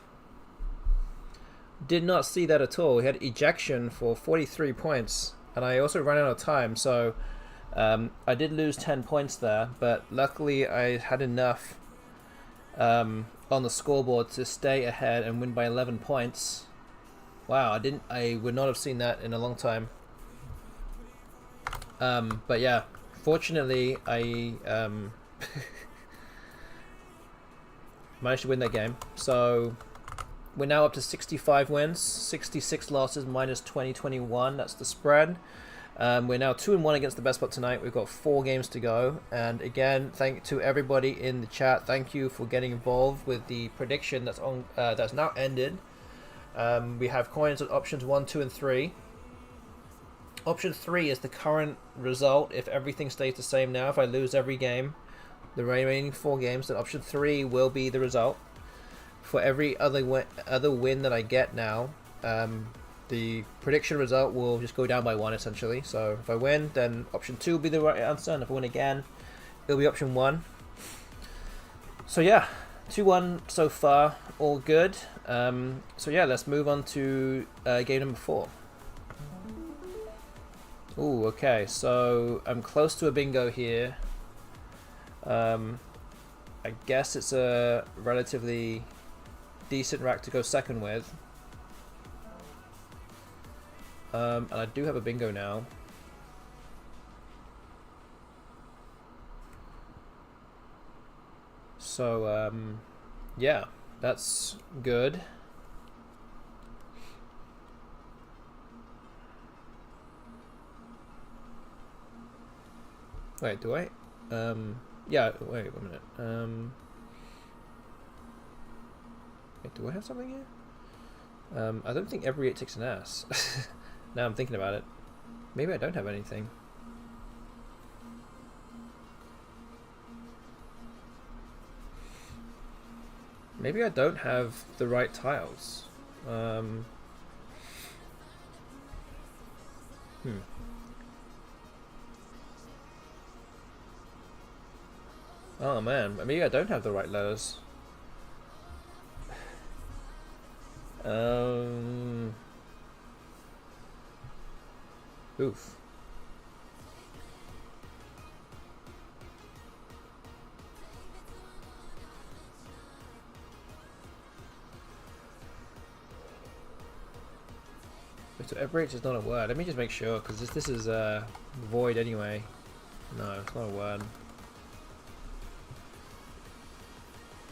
Did not see that at all. We had ejection for 43 points, and I also ran out of time, so I did lose 10 points there, but luckily I had enough on the scoreboard to stay ahead and win by 11 points. Wow, I would not have seen that in a long time. But yeah, fortunately I managed to win that game. So we're now up to 65 wins, 66 losses, minus 20/21. That's the spread. We're now 2-1 against the BestBot tonight. We've got 4 games to go. And again, thank to everybody in the chat. Thank you for getting involved with the prediction that's on. That's now ended. We have coins at options 1, 2, and 3. Option 3 is the current result. If everything stays the same now, if I lose every game, the remaining 4 games, then option 3 will be the result. For every other win that I get now, the prediction result will just go down by 1 essentially. So if I win, then option 2 will be the right answer, and if I win again, it'll be option 1. So yeah, 2-1 so far, all good. So yeah, let's move on to game number 4. Ooh, okay, so I'm close to a bingo here. I guess it's a relatively decent rack to go second with. And I do have a bingo now. So, yeah, that's good. Wait, do I? Yeah, wait a minute. Wait, do I have something here? I don't think every 8 takes an ass. Now I'm thinking about it. Maybe I don't have anything. Maybe I don't have the right tiles. Oh man, maybe I don't have the right letters. Oof. So average is not a word. Let me just make sure, because this is void anyway. No, it's not a word.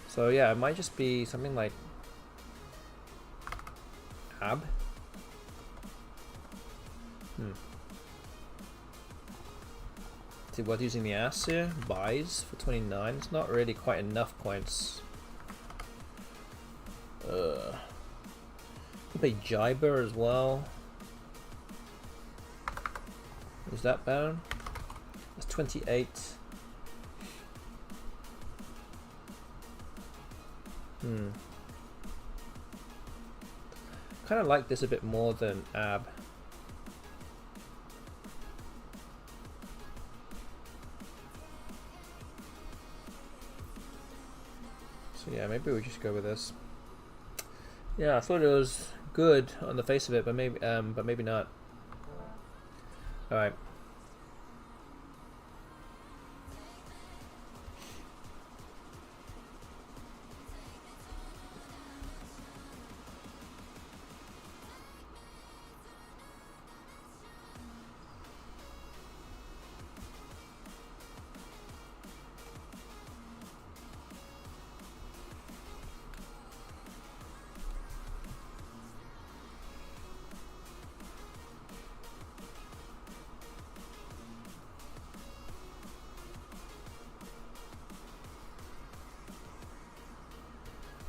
So yeah, it might just be something like ab. See what using the ass here? Buys for 29. It's not really quite enough points. Could play Jiber as well. Is that bad? 28. Kind of like this a bit more than AB. So yeah, maybe we just go with this. Yeah, I thought it was good on the face of it, but maybe not. All right.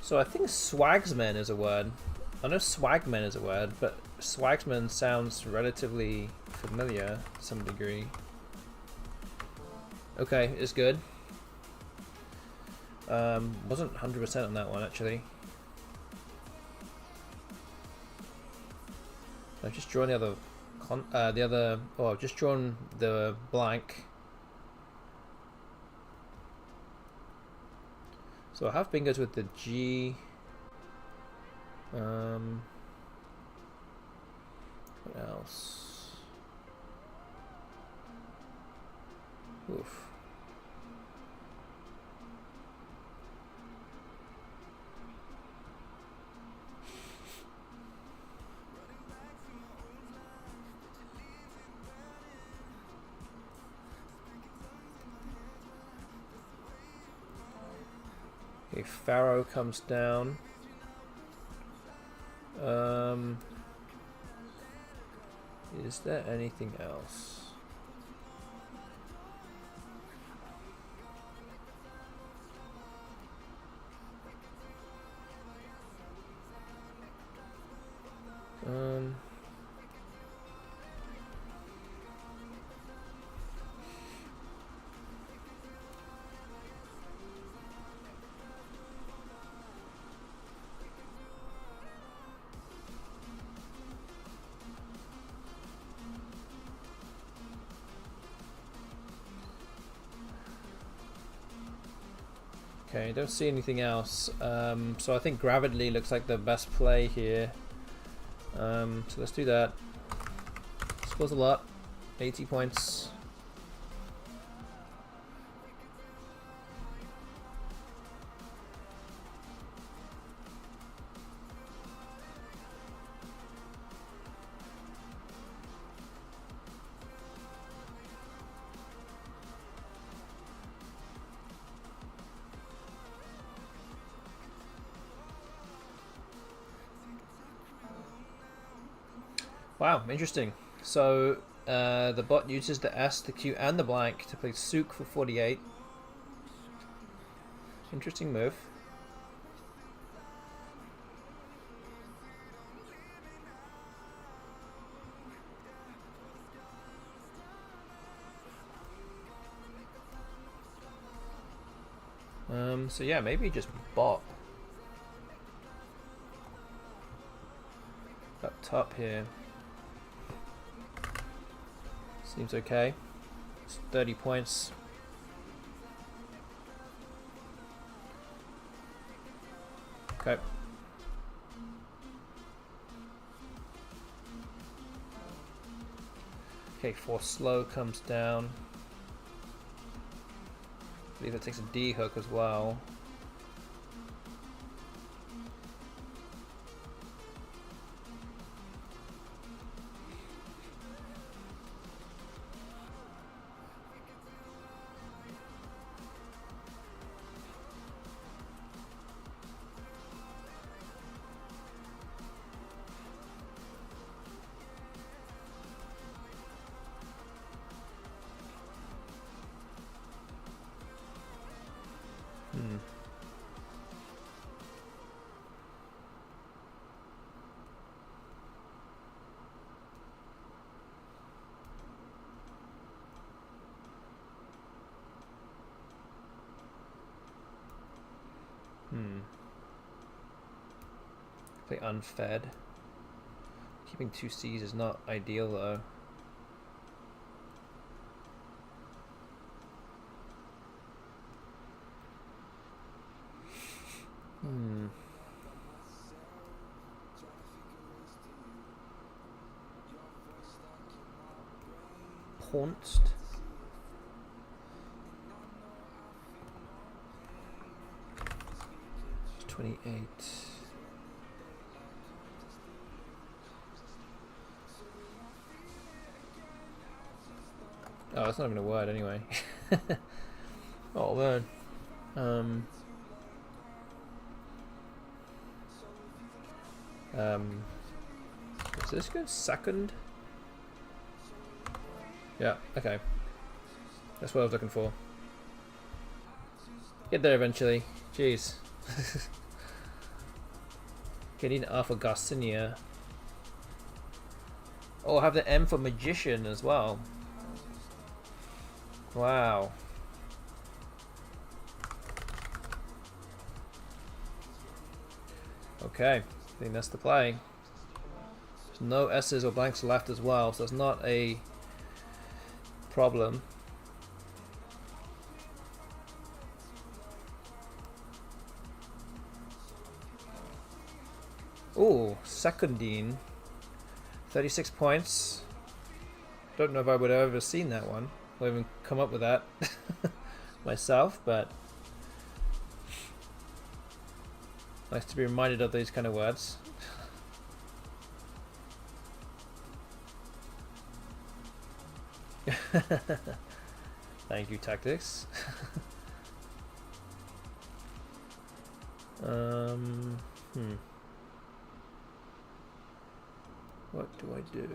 So I think swagsman is a word. I know swagman is a word, but swagsman sounds relatively familiar to some degree. Okay, it's good. Wasn't 100% on that one actually. I've just drawn I've just drawn the blank. So I have fingers with the G. What else? Oof. Okay, Pharaoh comes down. Is there anything else? Okay, don't see anything else. So I think Gravidly looks like the best play here. So let's do that. Scores a lot. 80 points. Wow, interesting. So the bot uses the S, the Q, and the blank to play Souk for 48. Interesting move. So yeah, maybe just bot up top here. Seems okay. It's 30 points. Okay. Okay, 4 slow comes down. I believe it takes a D hook as well. Play unfed. Keeping 2 C's is not ideal though. Pounced. It's 28. Oh, that's not even a word anyway. Oh man. Is this good? Second? Yeah, okay. That's what I was looking for. Get there eventually. Jeez. Getting R for Garcinia. Oh, I have the M for Magician as well. Wow. Okay, I think that's the play. There's no S's or blanks left as well, so it's not a problem. Ooh, Secondine. 36 points. Don't know if I would have ever seen that one, or even come up with that myself, but nice to be reminded of these kind of words. Thank you, Tactics. What do I do?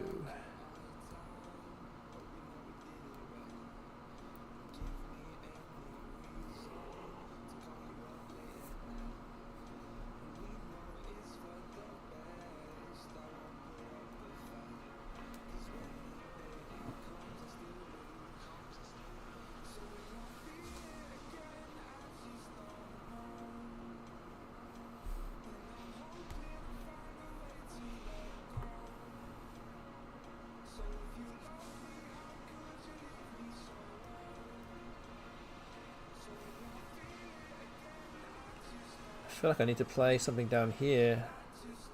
I feel like I need to play something down here.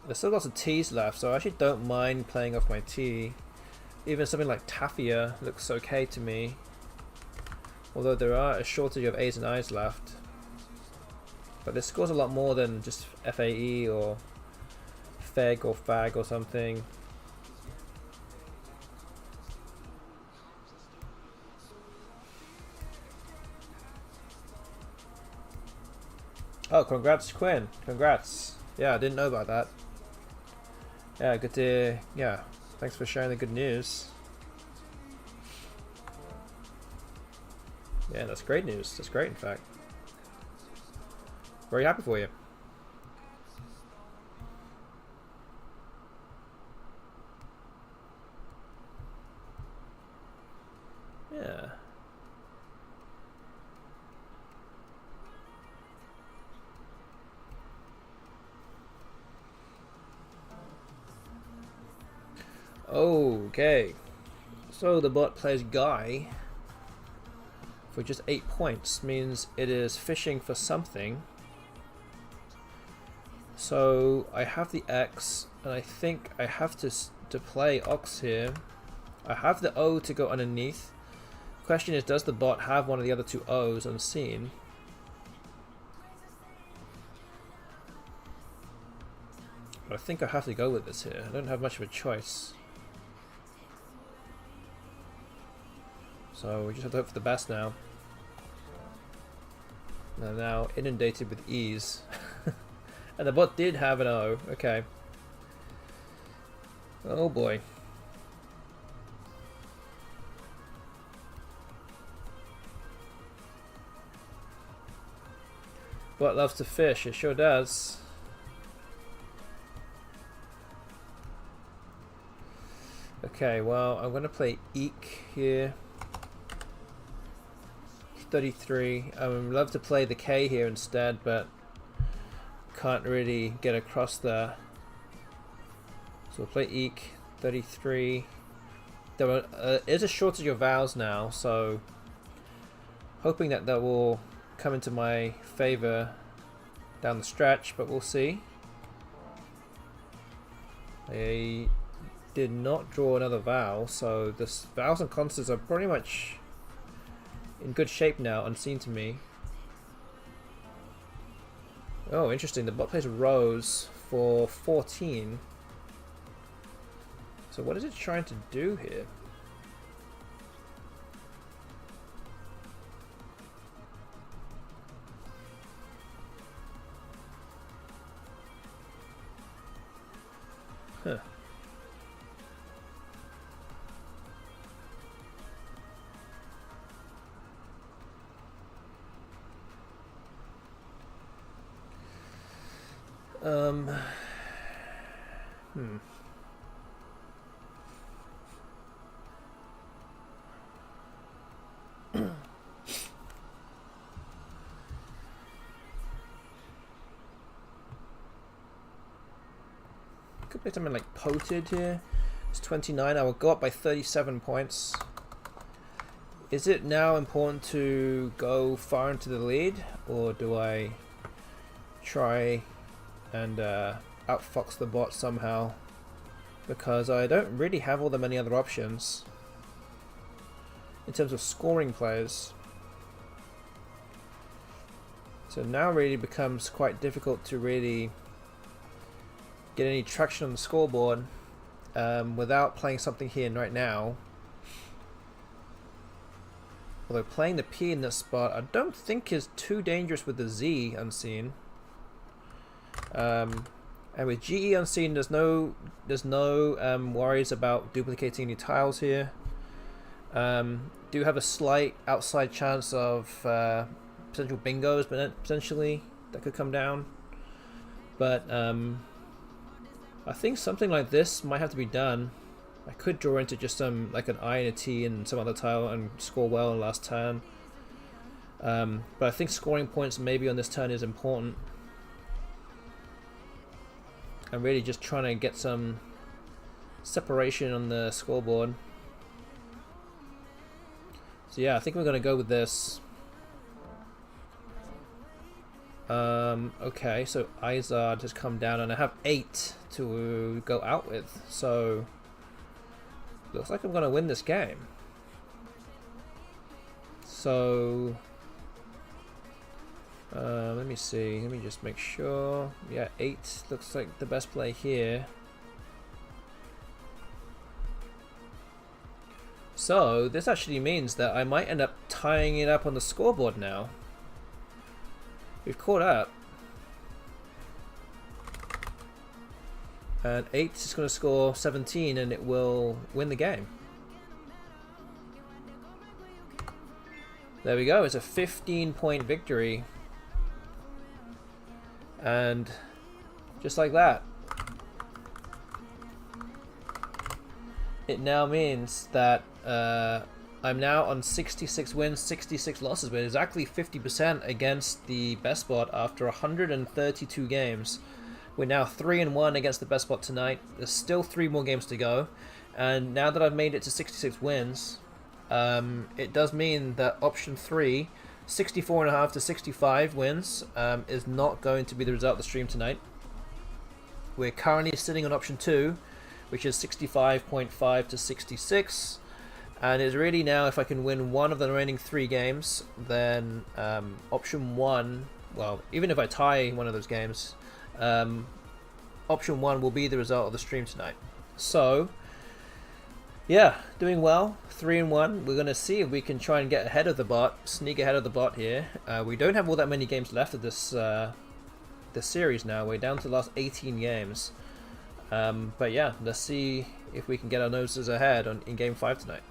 There's still lots of T's left, so I actually don't mind playing off my T. Even something like Tafia looks okay to me. Although there are a shortage of A's and I's left. But this scores a lot more than just FAE or FEG or FAG or something. Oh, congrats, Quinn. Congrats. Yeah, I didn't know about that. Yeah, good to... Yeah, thanks for sharing the good news. Yeah, that's great news. That's great, in fact. Very happy for you. Yeah. Okay, so the bot plays Guy for just 8 points, means it is fishing for something. So I have the X, and I think I have to play Ox here. I have the O to go underneath. Question is, does the bot have one of the other two O's unseen? But I think I have to go with this here. I don't have much of a choice. So we just have to hope for the best now. I'm now inundated with E's. And the bot did have an O. Okay. Oh boy. Bot loves to fish. It sure does. Okay, well, I'm going to play Eek here. 33. I would love to play the K here instead, but can't really get across there. we'll play Eek 33. There is a shortage of vowels now, so hoping that will come into my favor down the stretch, but we'll see. I did not draw another vowel, so the vowels and consonants are pretty much in good shape now, unseen to me. Oh, interesting. The bot plays Rose for 14. So what is it trying to do here? Huh. Could play something like Poted here. It's 29. I will go up by 37 points. Is it now important to go far into the lead, or do I try and outfox the bot somehow? Because I don't really have all that many other options in terms of scoring players. So now really becomes quite difficult to really get any traction on the scoreboard without playing something here right now. Although playing the P in this spot I don't think is too dangerous with the Z unseen. And with GE unseen, there's no worries about duplicating any tiles here. Do have a slight outside chance of potential bingos, but potentially that could come down. But I think something like this might have to be done. I could draw into just some like an I and a T and some other tile and score well in the last turn. But I think scoring points maybe on this turn is important. I'm really just trying to get some separation on the scoreboard. So yeah, I think we're going to go with this. Okay, so Izard has come down and I have 8 to go out with. So looks like I'm going to win this game. So let me see, let me just make sure. Yeah, 8 looks like the best play here. So this actually means that I might end up tying it up on the scoreboard now. We've caught up. And 8 is going to score 17 and it will win the game. There we go, it's a 15-point victory. And just like that, it now means that I'm now on 66 wins, 66 losses, but exactly 50% against the BestBot after 132 games. We're now 3-1 against the BestBot tonight. There's still 3 more games to go, and now that I've made it to 66 wins, it does mean that option 3, 64.5 to 65 wins, is not going to be the result of the stream tonight. We're currently sitting on option 2, which is 65.5 to 66. And it's really now, if I can win one of the remaining 3 games, then option 1, well, even if I tie one of those games, option 1 will be the result of the stream tonight. So, yeah, doing well, 3-1. We're going to see if we can try and get ahead of the bot, sneak ahead of the bot here. We don't have all that many games left of this series now. We're down to the last 18 games. But yeah, let's see if we can get our noses ahead in Game 5 tonight.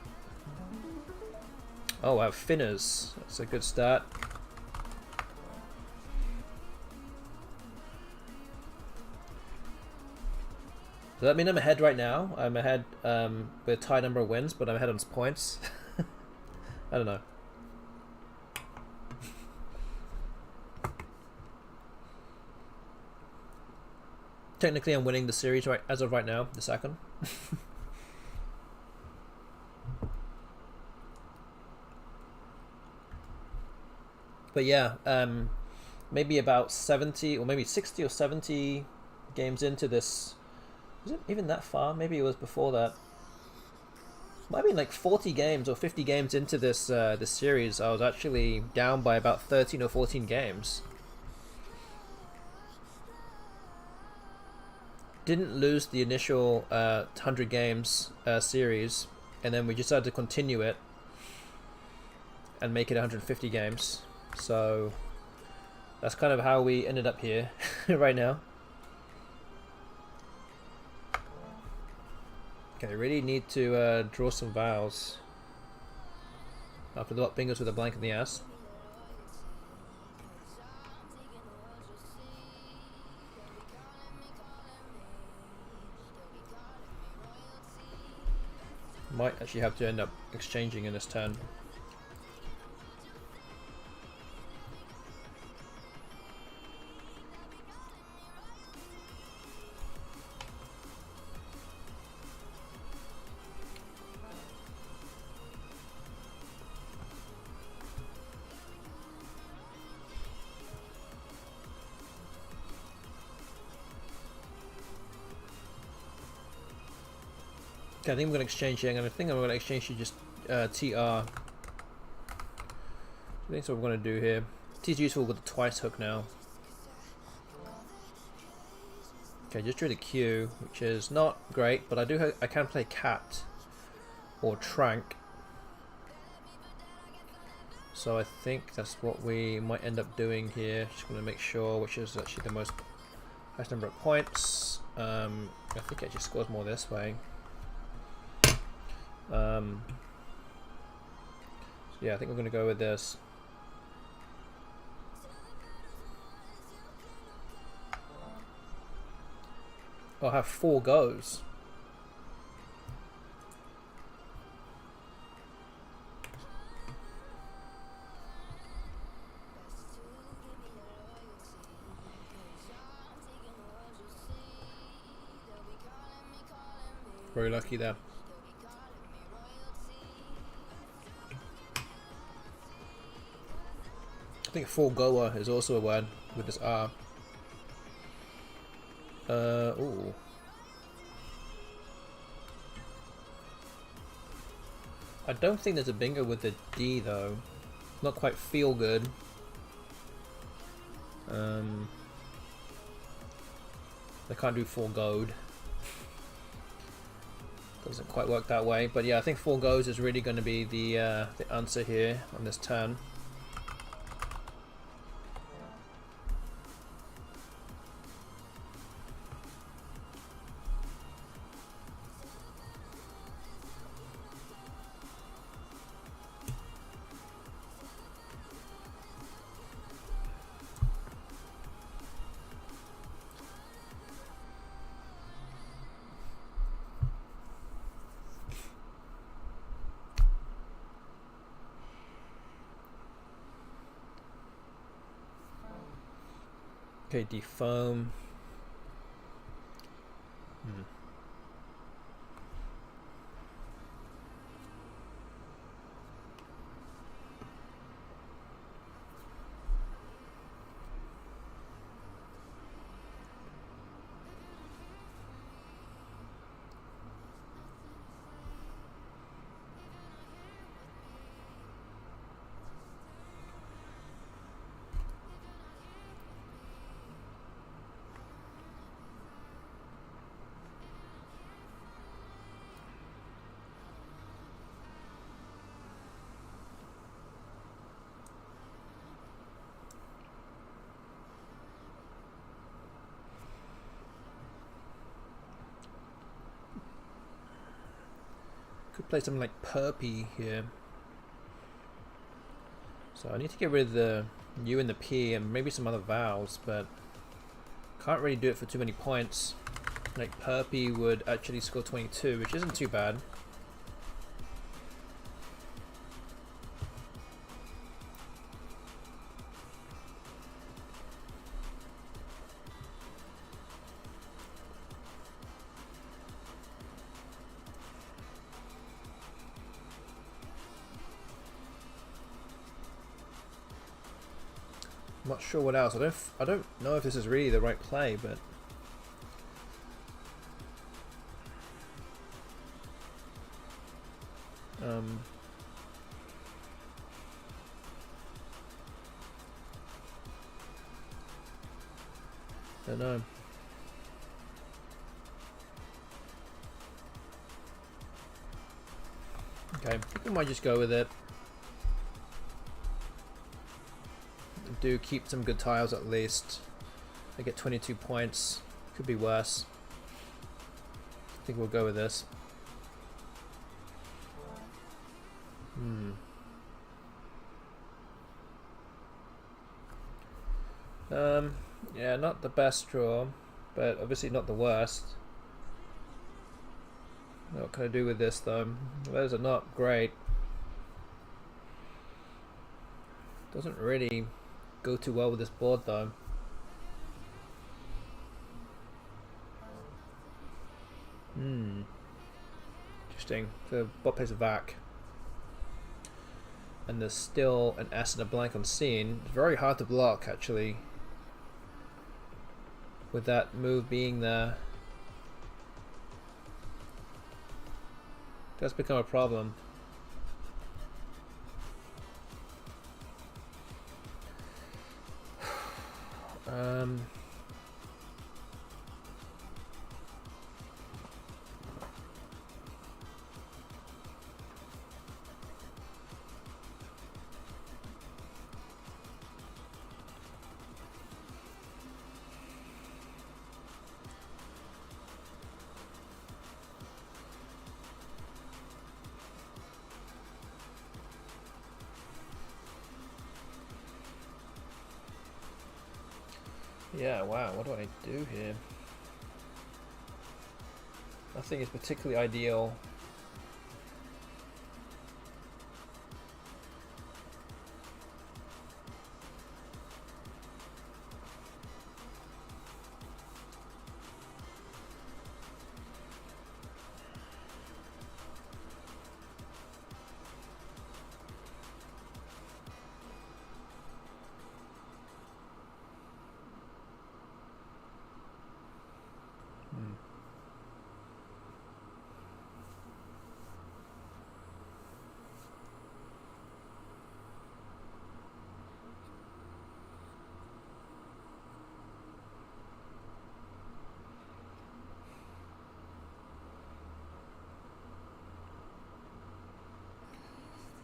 Oh, I have Finners. That's a good start. Does that mean I'm ahead right now? I'm ahead with a tie number of wins, but I'm ahead on points. I don't know. Technically, I'm winning the series right as of right now, the second. But yeah, maybe about 70 or maybe 60 or 70 games into this. Was it even that far? Maybe it was before that. Might be like 40 games or 50 games into this series. I was actually down by about 13 or 14 games. Didn't lose the initial 100 games series, and then we decided to continue it and make it 150 games. So that's kind of how we ended up here right now. Okay, really need to draw some vowels after the lot fingers with a blank in the ass. Might actually have to end up exchanging in this turn. Okay, I think I'm going to exchange here, and I think I'm going to exchange to just TR. I think that's what we're going to do here. T is useful with the twice hook now. Okay, just drew the Q, which is not great, but I can play cat or trank. So I think that's what we might end up doing here. Just going to make sure which is actually the highest number of points. I think it just scores more this way. So yeah, I think we're going to go with this. I'll have 4 goes. Very lucky there. I think 4 goer is also a word with this R. Ooh. I don't think there's a bingo with the D though. Not quite feel good. I can't do 4 goad. Doesn't quite work that way, but yeah, I think 4 goes is really going to be the answer here on this turn. Okay, defoam. Could play something like Perpy here. So I need to get rid of the U and the P and maybe some other vowels, but can't really do it for too many points. Like Perpy would actually score 22, which isn't too bad. not sure what else. I don't know if this is really the right play, but don't know. Okay, I think we might just go with it. Do keep some good tiles at least. I get 22 points. Could be worse. I think we'll go with this. Yeah, not the best draw, but obviously not the worst. What can I do with this though? Those are not great. Doesn't really go too well with this board though. Interesting. The bot plays a vac. And there's still an S and a blank on scene. It's very hard to block actually, with that move being there. That's become a problem. Yeah, wow, what do I do here? Nothing is particularly ideal.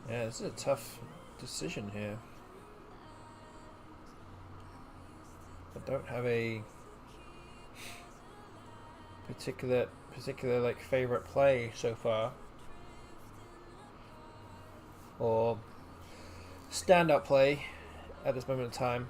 Yeah, this is a tough decision here. I don't have a particular like favorite play so far, or standout play at this moment in time.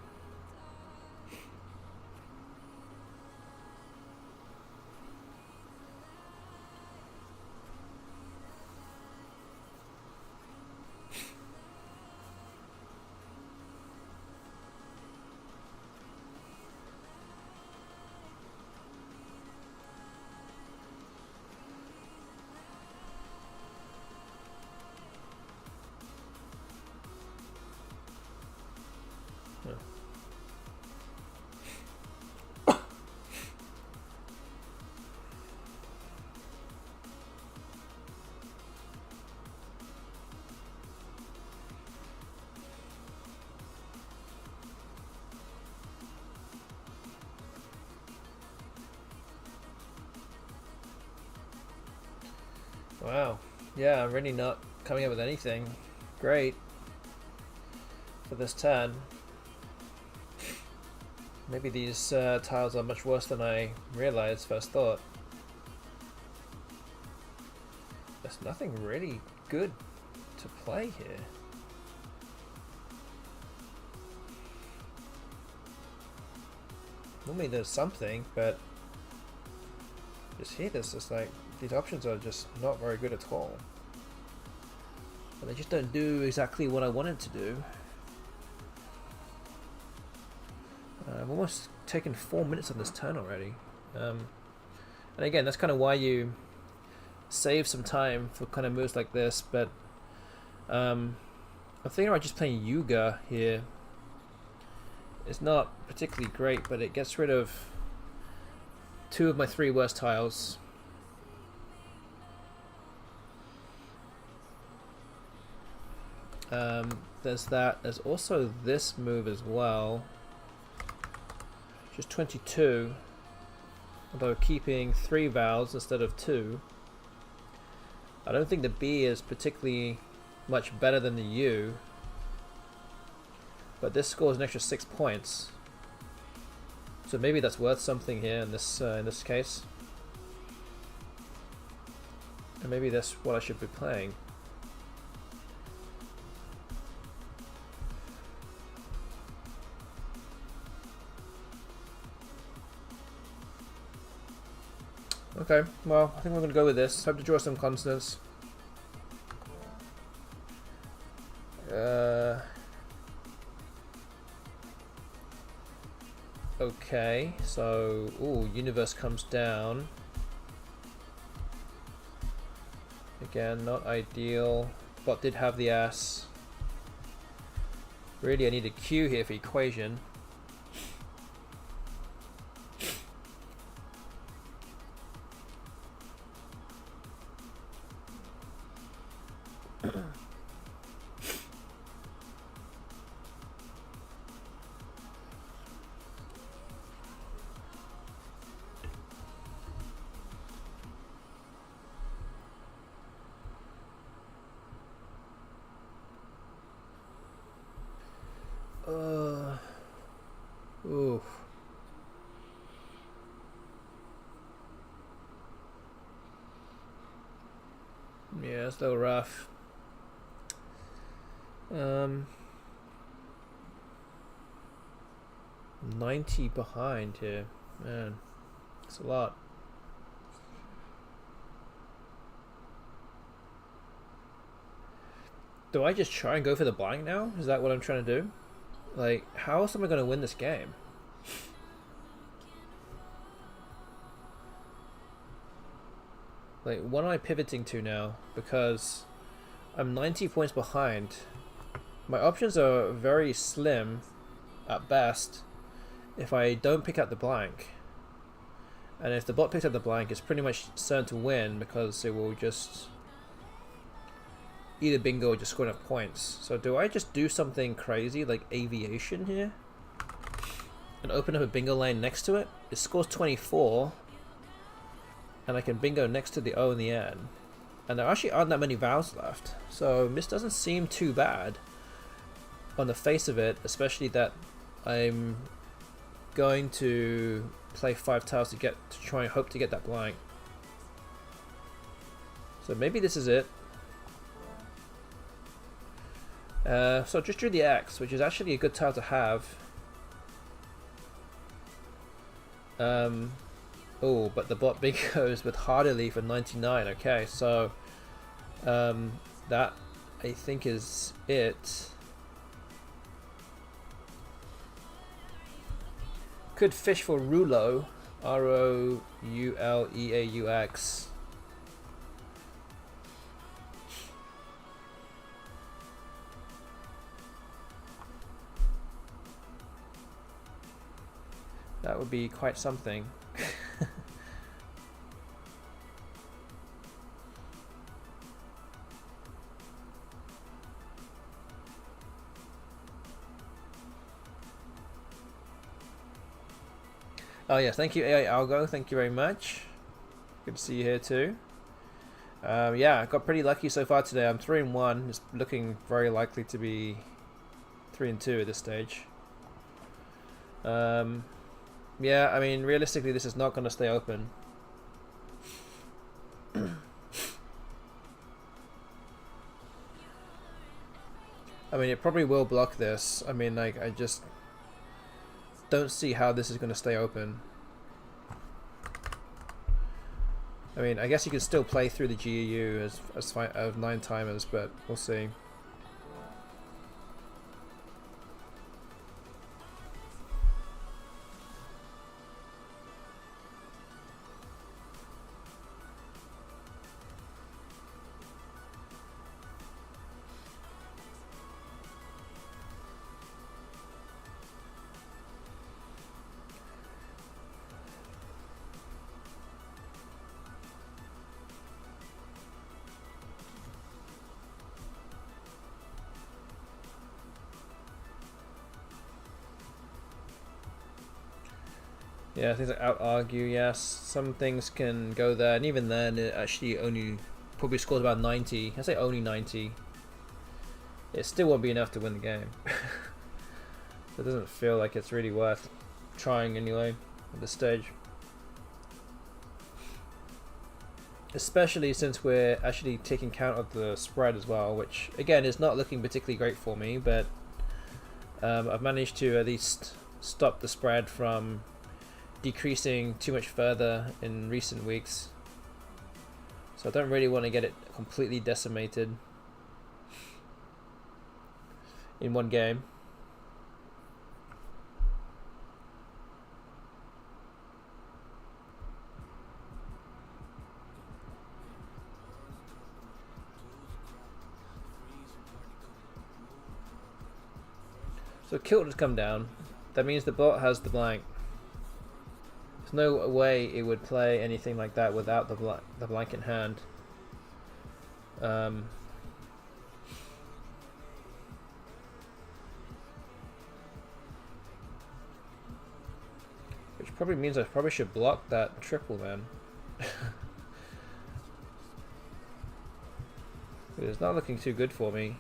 Wow, yeah, I'm really not coming up with anything great for this turn. Maybe these tiles are much worse than I realized first thought. There's nothing really good to play here. Normally there's something, but just here there's just like, these options are just not very good at all. And they just don't do exactly what I wanted to do. I've almost taken 4 minutes on this turn already. And again, that's kind of why you save some time for kind of moves like this, but I'm thinking about just playing Yuga here is not particularly great, but it gets rid of 2 of my 3 worst tiles. There's that. There's also this move as well. Just 22. Although keeping 3 vowels instead of 2. I don't think the B is particularly much better than the U. But this scores an extra 6 points. So maybe that's worth something here in this case. And maybe that's what I should be playing. Okay, well, I think we're going to go with this. Hope to draw some consonants. Okay, so, ooh, universe comes down. Again, not ideal. Bot did have the ass. Really, I need a Q here for equation. Oof. Yeah, it's a little rough. 90 behind here. Man, it's a lot. Do I just try and go for the blank now? Is that what I'm trying to do? Like, how else am I going to win this game? Like, what am I pivoting to now? Because I'm 90 points behind. My options are very slim at best if I don't pick up the blank. And if the bot picks up the blank, it's pretty much certain to win because it will just either bingo or just score enough points. So do I just do something crazy like aviation here and open up a bingo lane next to it? It scores 24 and I can bingo next to the O in the end. And there actually aren't that many vowels left, so this doesn't seem too bad on the face of it, especially that I'm going to play 5 tiles to try and hope to get that blank. So maybe this is it. So I just drew the X, which is actually a good tile to have. Oh, but the bot bingos with Hardily for 99. Okay, so that I think is it. Could fish for Rouleaux, Rouleaux. That would be quite something. Oh yes, thank you AI Algo, thank you very much. Good to see you here too. Yeah, I got pretty lucky so far today. I'm 3-1. It's looking very likely to be 3-2 at this stage. Yeah, I mean, realistically, this is not going to stay open. I mean, it probably will block this. I mean, like, I just don't see how this is going to stay open. I mean, I guess you could still play through the GEU as 9 timers, but we'll see. Yeah, things like out argue, yes. Some things can go there, and even then it actually only probably scores about 90. I say only 90. It still won't be enough to win the game. So it doesn't feel like it's really worth trying anyway at this stage. Especially since we're actually taking count of the spread as well, which again is not looking particularly great for me, but I've managed to at least stop the spread from decreasing too much further in recent weeks. So I don't really want to get it completely decimated in one game. So kilt has come down. That means the bot has the blank. There's no way it would play anything like that without the blank in hand. Which probably means I probably should block that triple then. It's not looking too good for me.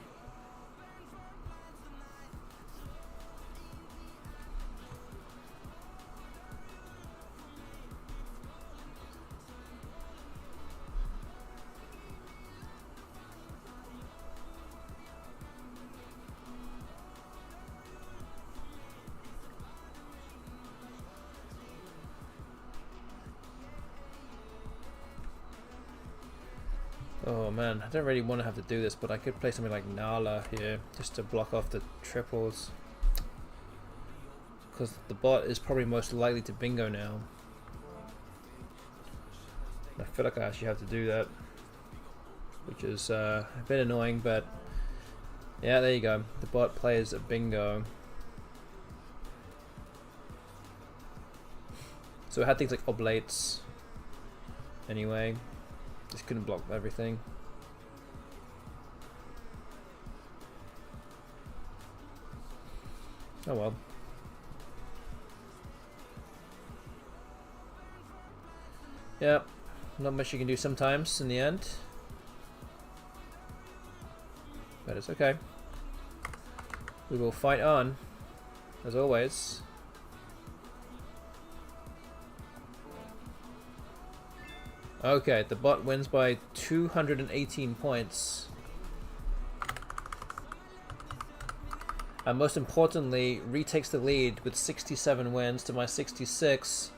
Oh man, I don't really want to have to do this, but I could play something like Nala here just to block off the triples. Because the bot is probably most likely to bingo now. I feel like I actually have to do that, which is a bit annoying, but yeah, there you go. The bot plays a bingo. So it had things like oblates anyway. Just couldn't block everything. Oh well. Yeah, not much you can do sometimes in the end. But it's okay. We will fight on, as always. Okay, the bot wins by 218 points. And most importantly, retakes the lead with 67 wins to my 66.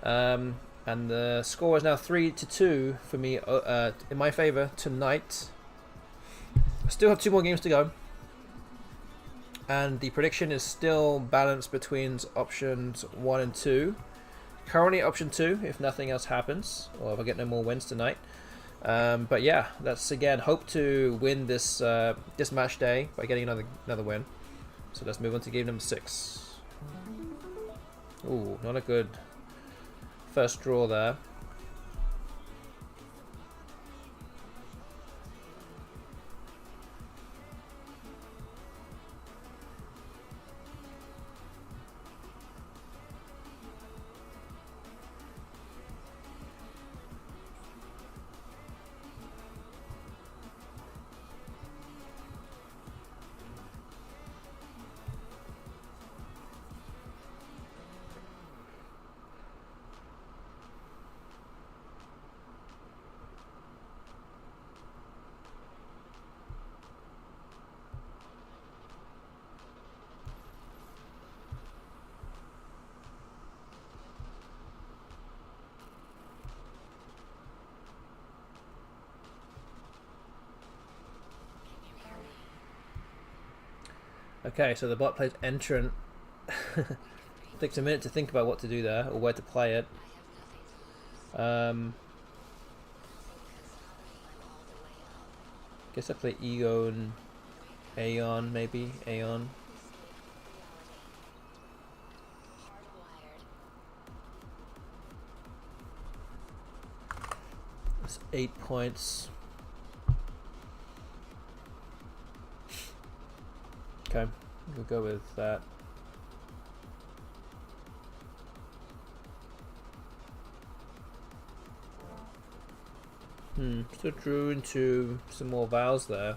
And the score is now 3-2 for me in my favor tonight. I still have 2 more games to go. And the prediction is still balanced between options 1 and 2. Currently option 2 if nothing else happens, or if I get no more wins tonight. But yeah, let's again hope to win this this match day by getting another win. So let's move on to game number 6. Ooh, not a good first draw there. Okay, so the bot plays entrant. Takes a minute to think about what to do there, or where to play it. Guess I play Ego and Aeon, maybe? Aeon. That's 8 points. Okay, we'll go with that. Still drew into some more vowels there.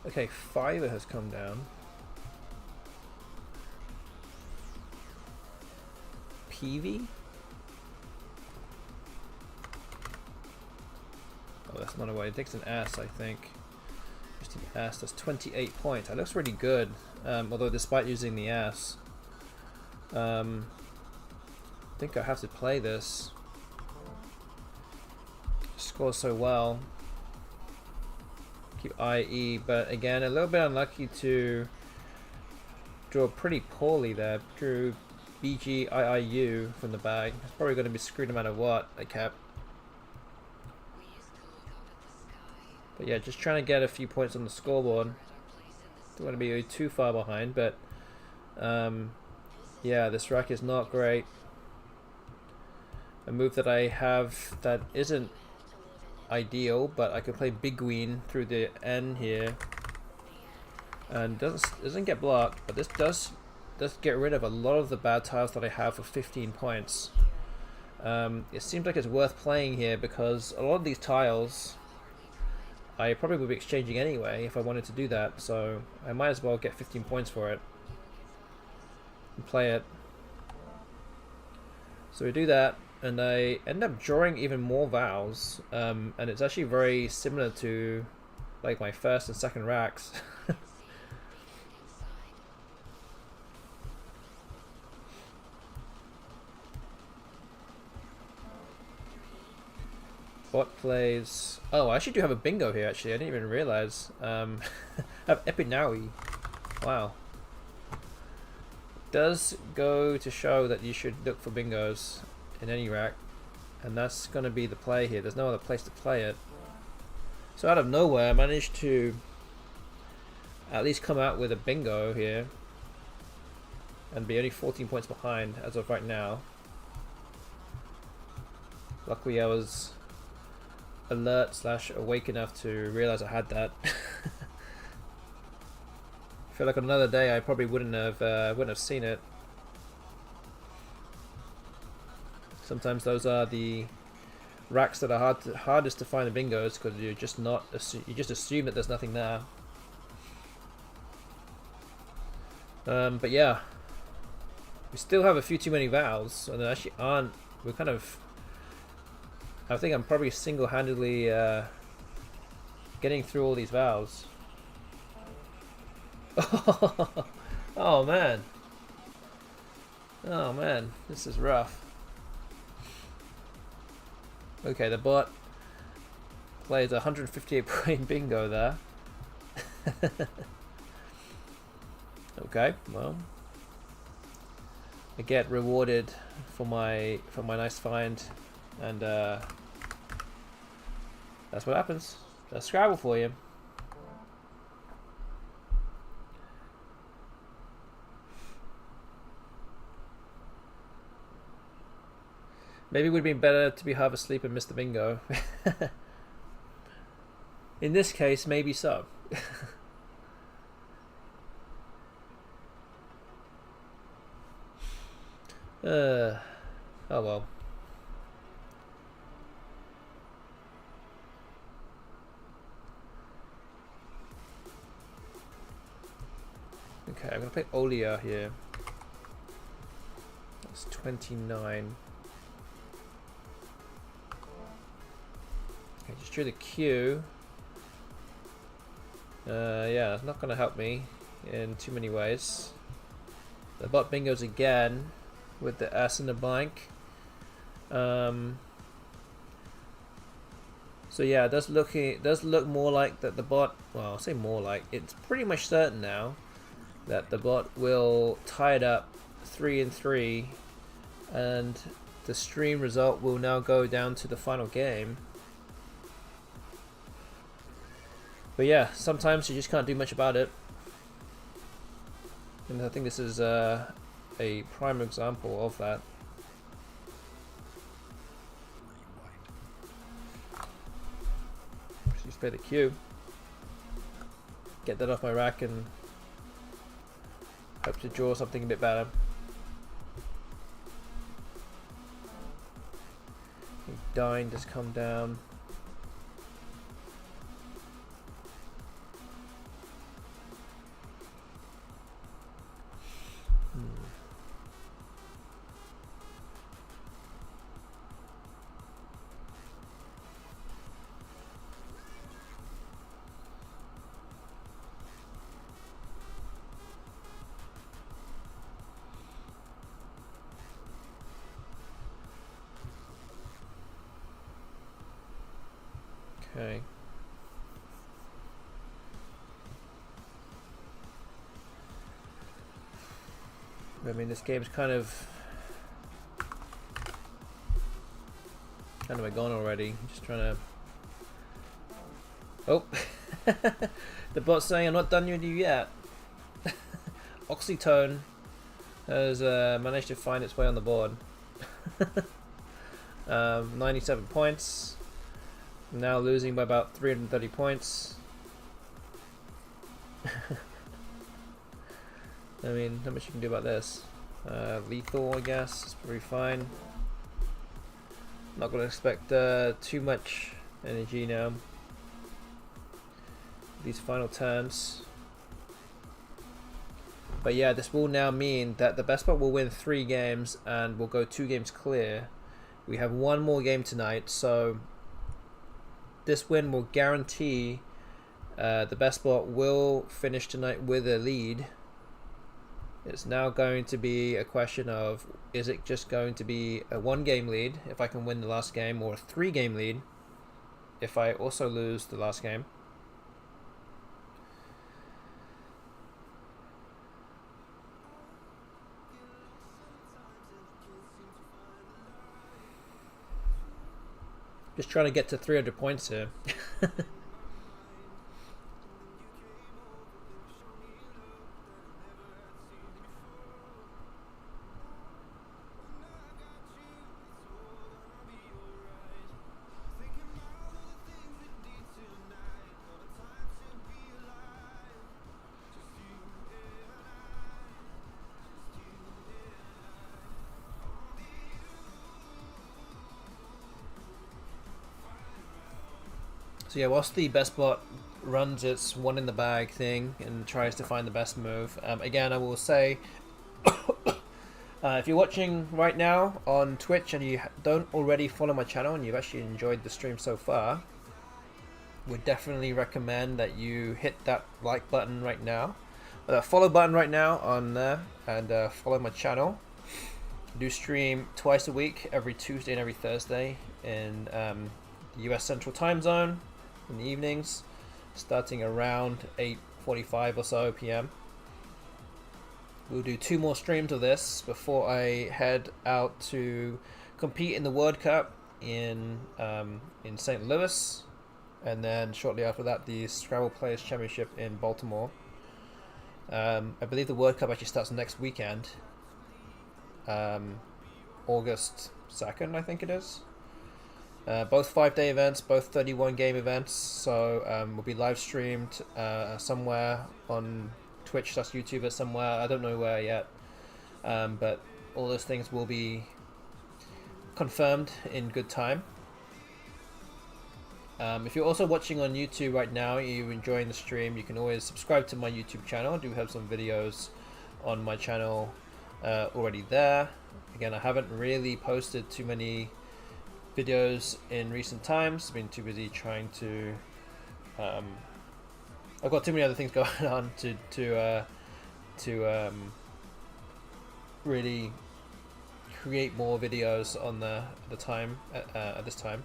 Okay, fiber has come down. PV? Oh, that's not a way. It takes an S, I think. Just an S. That's 28 points. That looks really good. Although, despite using the S, I think I have to play this. Scores so well. Keep IE, but again, a little bit unlucky to draw pretty poorly there. Drew BGIIU from the bag. It's probably going to be screwed no matter what I kept. But yeah, just trying to get a few points on the scoreboard. Don't want to be too far behind, but yeah, this rack is not great. A move that I have that isn't ideal, but I could play Big Queen through the N here, and doesn't get blocked, but this does get rid of a lot of the bad tiles that I have for 15 points. It seems like it's worth playing here because a lot of these tiles I probably would be exchanging anyway if I wanted to do that, so I might as well get 15 points for it and play it. So we do that, and I end up drawing even more vowels, and it's actually very similar to like my first and second racks. Bot plays. Oh, I actually do have a bingo here. Actually, I didn't even realize. I have Epinawi. Wow. Does go to show that you should look for bingos in any rack, and that's going to be the play here. There's no other place to play it. So out of nowhere, I managed to at least come out with a bingo here and be only 14 points behind as of right now. Luckily, I was alert / awake enough to realize I had that. I feel like on another day I probably wouldn't have seen it. Sometimes those are the racks that are hardest to find the bingos because you just assume that there's nothing there. But yeah, we still have a few too many vowels, and there actually aren't. We're kind of. I think I'm probably single-handedly getting through all these vowels. Oh man. Oh man, this is rough. Okay, the bot plays a 158 point bingo there. Okay, well, I get rewarded for my nice find, and that's what happens. That's Scrabble for you. Maybe it would have been better to be half asleep and miss the bingo. In this case, maybe so. Oh well. Okay, I'm gonna play Olia here. That's 29. Okay, just drew the Q. Yeah, it's not gonna help me in too many ways. The bot bingos again with the S and the blank. So yeah, it does look more like that the bot. Well, I'll say more like. It's pretty much certain now that the bot will tie it up 3-3, and the stream result will now go down to the final game. But yeah, sometimes you just can't do much about it, and I think this is a prime example of that. Just play the queue, get that off my rack, and hope to draw something a bit better. Dying, just come down. Okay. I mean, this game's kind of gone already. Just trying to. Oh, the bot's saying I'm not done with you yet. Oxytone has managed to find its way on the board. 97 points. Now losing by about 330 points. I mean, not much you can do about this. Lethal, I guess, it's pretty fine. Not going to expect too much energy now. These final turns. But yeah, this will now mean that the BestBot will win 3 games and will go 2 games clear. We have 1 more game tonight, so this win will guarantee the BestBot will finish tonight with a lead. It's now going to be a question of, is it just going to be a 1-game lead if I can win the last game, or a 3-game lead if I also lose the last game? Just trying to get to 300 points here. So yeah, whilst the BestBot runs its one in the bag thing and tries to find the best move, again I will say, if you're watching right now on Twitch and you don't already follow my channel and you've actually enjoyed the stream so far, would definitely recommend that you hit that like button right now, or that follow button right now on there, and follow my channel. I do stream twice a week, every Tuesday and every Thursday in the US Central Time Zone in the evenings, starting around 8:45 or so p.m. We'll do 2 more streams of this before I head out to compete in the World Cup in St. Louis, and then shortly after that the Scrabble Players Championship in Baltimore. I believe the World Cup actually starts next weekend, August 2nd, I think it is. Both 5-day events, both 31-game events, so will be live streamed somewhere on Twitch, that's YouTube, or somewhere, I don't know where yet, but all those things will be confirmed in good time. If you're also watching on YouTube right now, you're enjoying the stream, you can always subscribe to my YouTube channel. I do have some videos on my channel already there. Again, I haven't really posted too many videos in recent times. I've been too busy trying to I've got too many other things going on to really create more videos on at this time.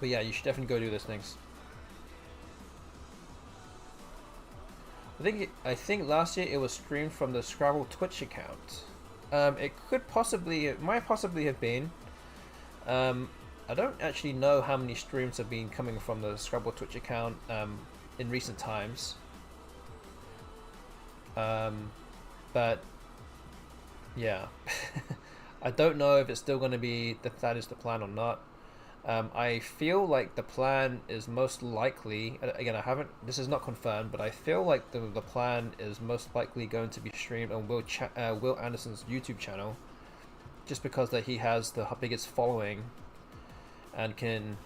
But yeah, you should definitely go do those things. I think last year it was streamed from the Scrabble Twitch account. It might possibly have been. I don't actually know how many streams have been coming from the Scrabble Twitch account in recent times. But yeah, I don't know if it's still going to be that is the plan or not. I feel like the plan is most likely, again, this is not confirmed, but I feel like the plan is most likely going to be streamed on Will Anderson's YouTube channel, just because that he has the biggest following and can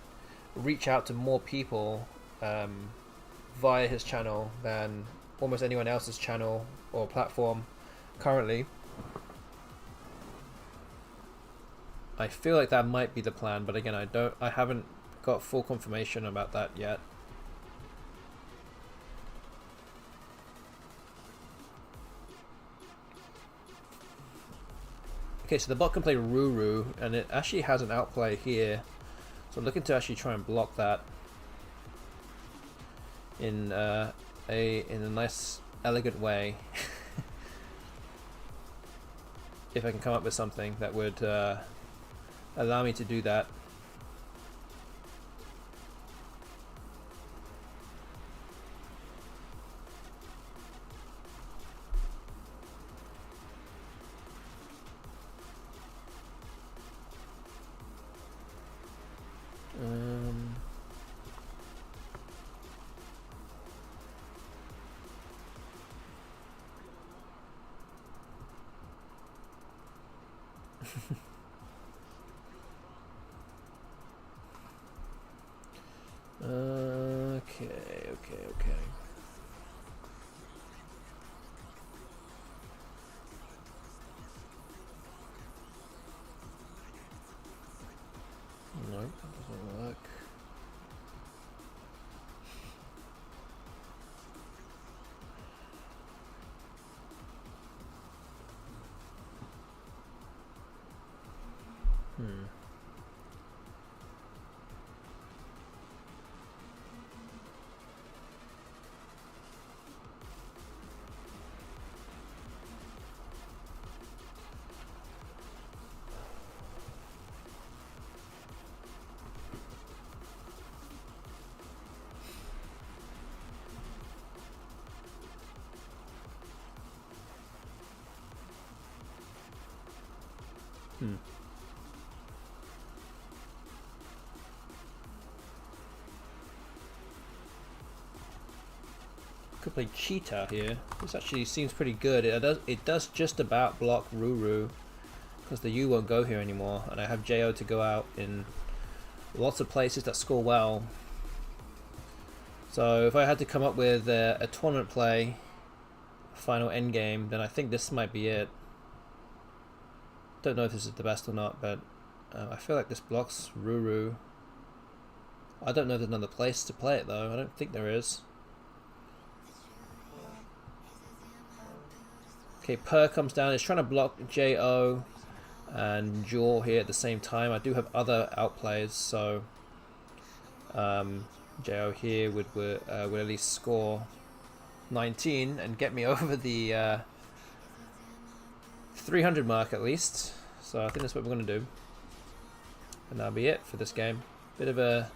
reach out to more people via his channel than almost anyone else's channel or platform currently. I feel like that might be the plan, but again, I haven't got full confirmation about that yet. Okay, so the bot can play Ruru, and it actually has an outplay here, so I'm looking to actually try and block that in a nice, elegant way. If I can come up with something that would allow me to do that. Okay. Nope, that doesn't work. Could play Cheetah here. This actually seems pretty good. It does just about block Ruru, because the U won't go here anymore, and I have Jo to go out in lots of places that score well. So if I had to come up with a tournament play, final endgame, then I think this might be it. Don't know if this is the best or not, but I feel like this blocks Ruru. I don't know if there's another place to play it though. I don't think there is. Okay, Per comes down. It's trying to block Jo and Jaw here at the same time. I do have other outplays, so Jo here would at least score 19 and get me over the 300 mark at least. So I think that's what we're going to do. And that'll be it for this game. Bit of a,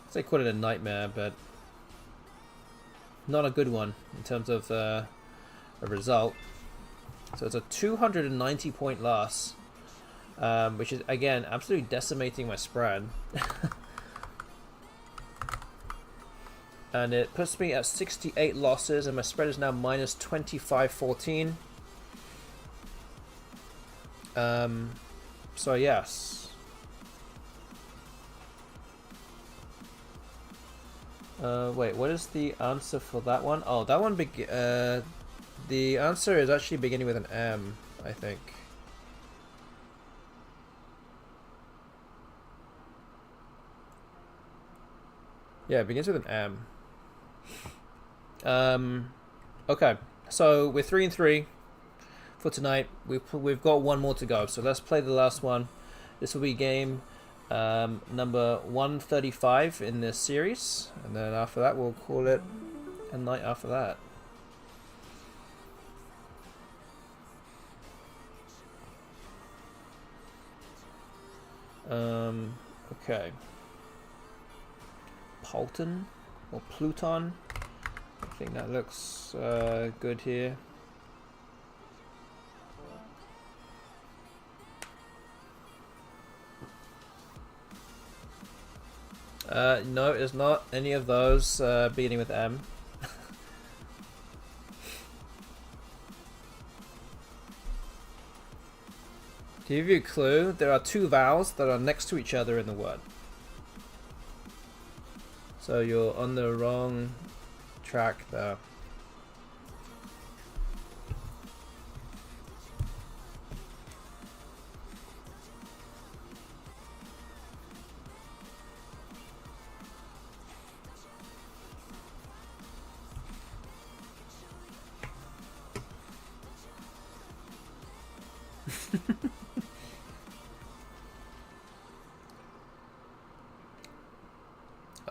I'd say call it a nightmare, but not a good one in terms of a result. So it's a 290 point loss, which is again absolutely decimating my spread. And it puts me at 68 losses, and my spread is now minus 25.14. So yes. Wait, what is the answer for that one? Oh, that one the answer is actually beginning with an M, I think. Yeah, it begins with an M. Okay, so we're 3-3 for tonight. We've got one more to go, so let's play the last one. This will be game Number 135 in this series, and then after that we'll call it a night after that. Okay. Polton or Pluton. I think that looks good here. No, it's not any of those beginning with M. To give you a clue, there are two vowels that are next to each other in the word. So you're on the wrong track there.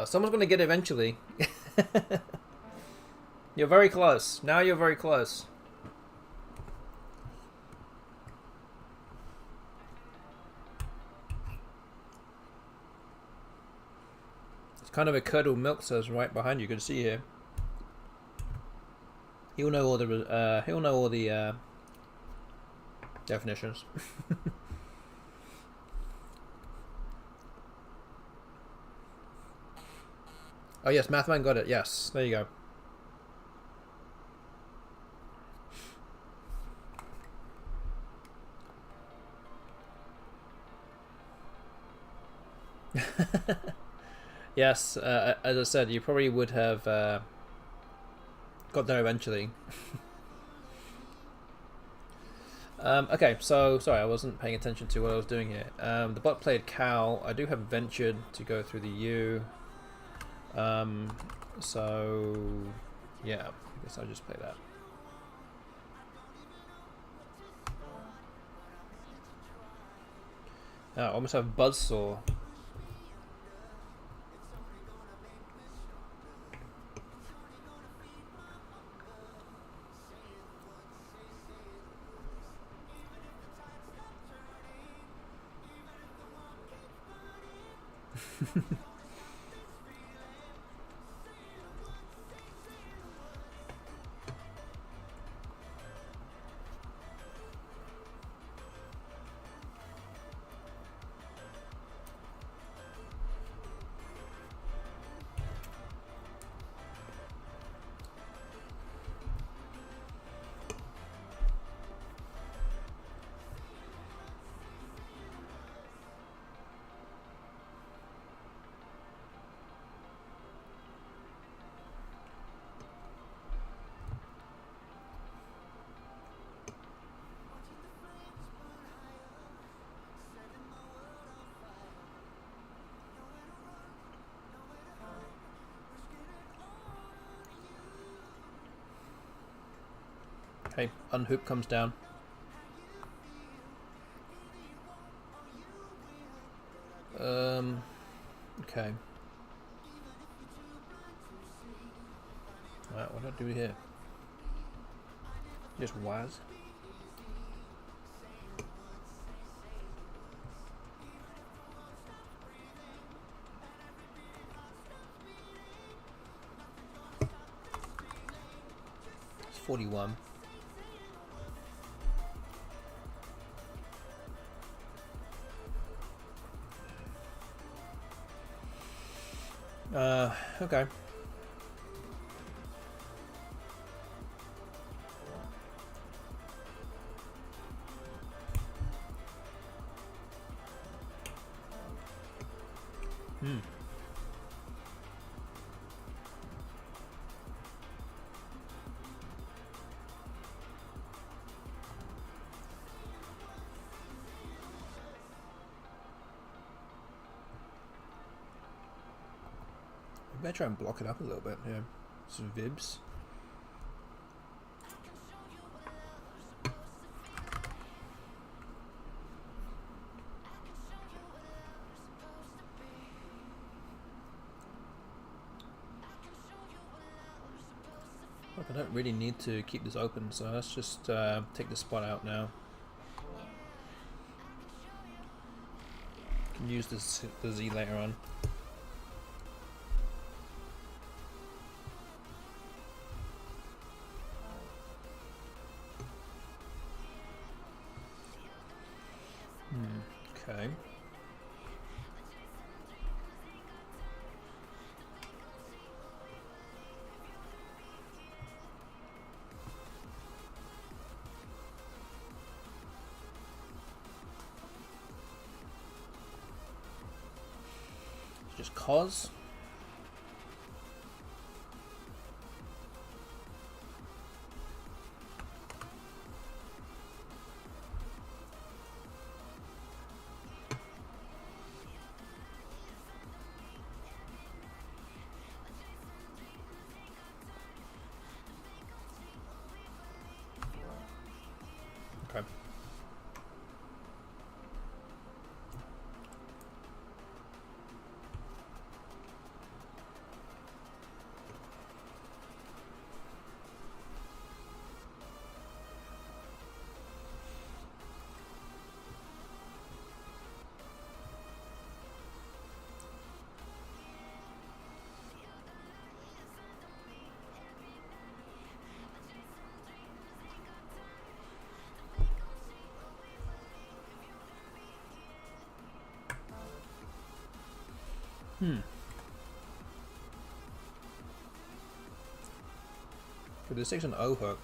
Someone's going to get it eventually. You're very close. Now you're very close. It's kind of a curdled milk says right behind you. You can see here. He'll know all the definitions. Oh yes, Mathman got it. Yes, there you go. Yes, as I said, you probably would have got there eventually. Okay, so sorry, I wasn't paying attention to what I was doing here. The bot played Cal. I do have ventured to go through the U. So yeah, I guess I'll just play that. Oh, I almost have Buzzsaw. Okay, unhoop comes down. Okay. Alright, what do I do here? Just waz. It's 41. Okay. Maybe I try and block it up a little bit here. Some vibs. don't really need to keep this open, so let's just take the spot out now. Can use this the Z later on. Okay. Just cause. Okay. But this takes an O hook.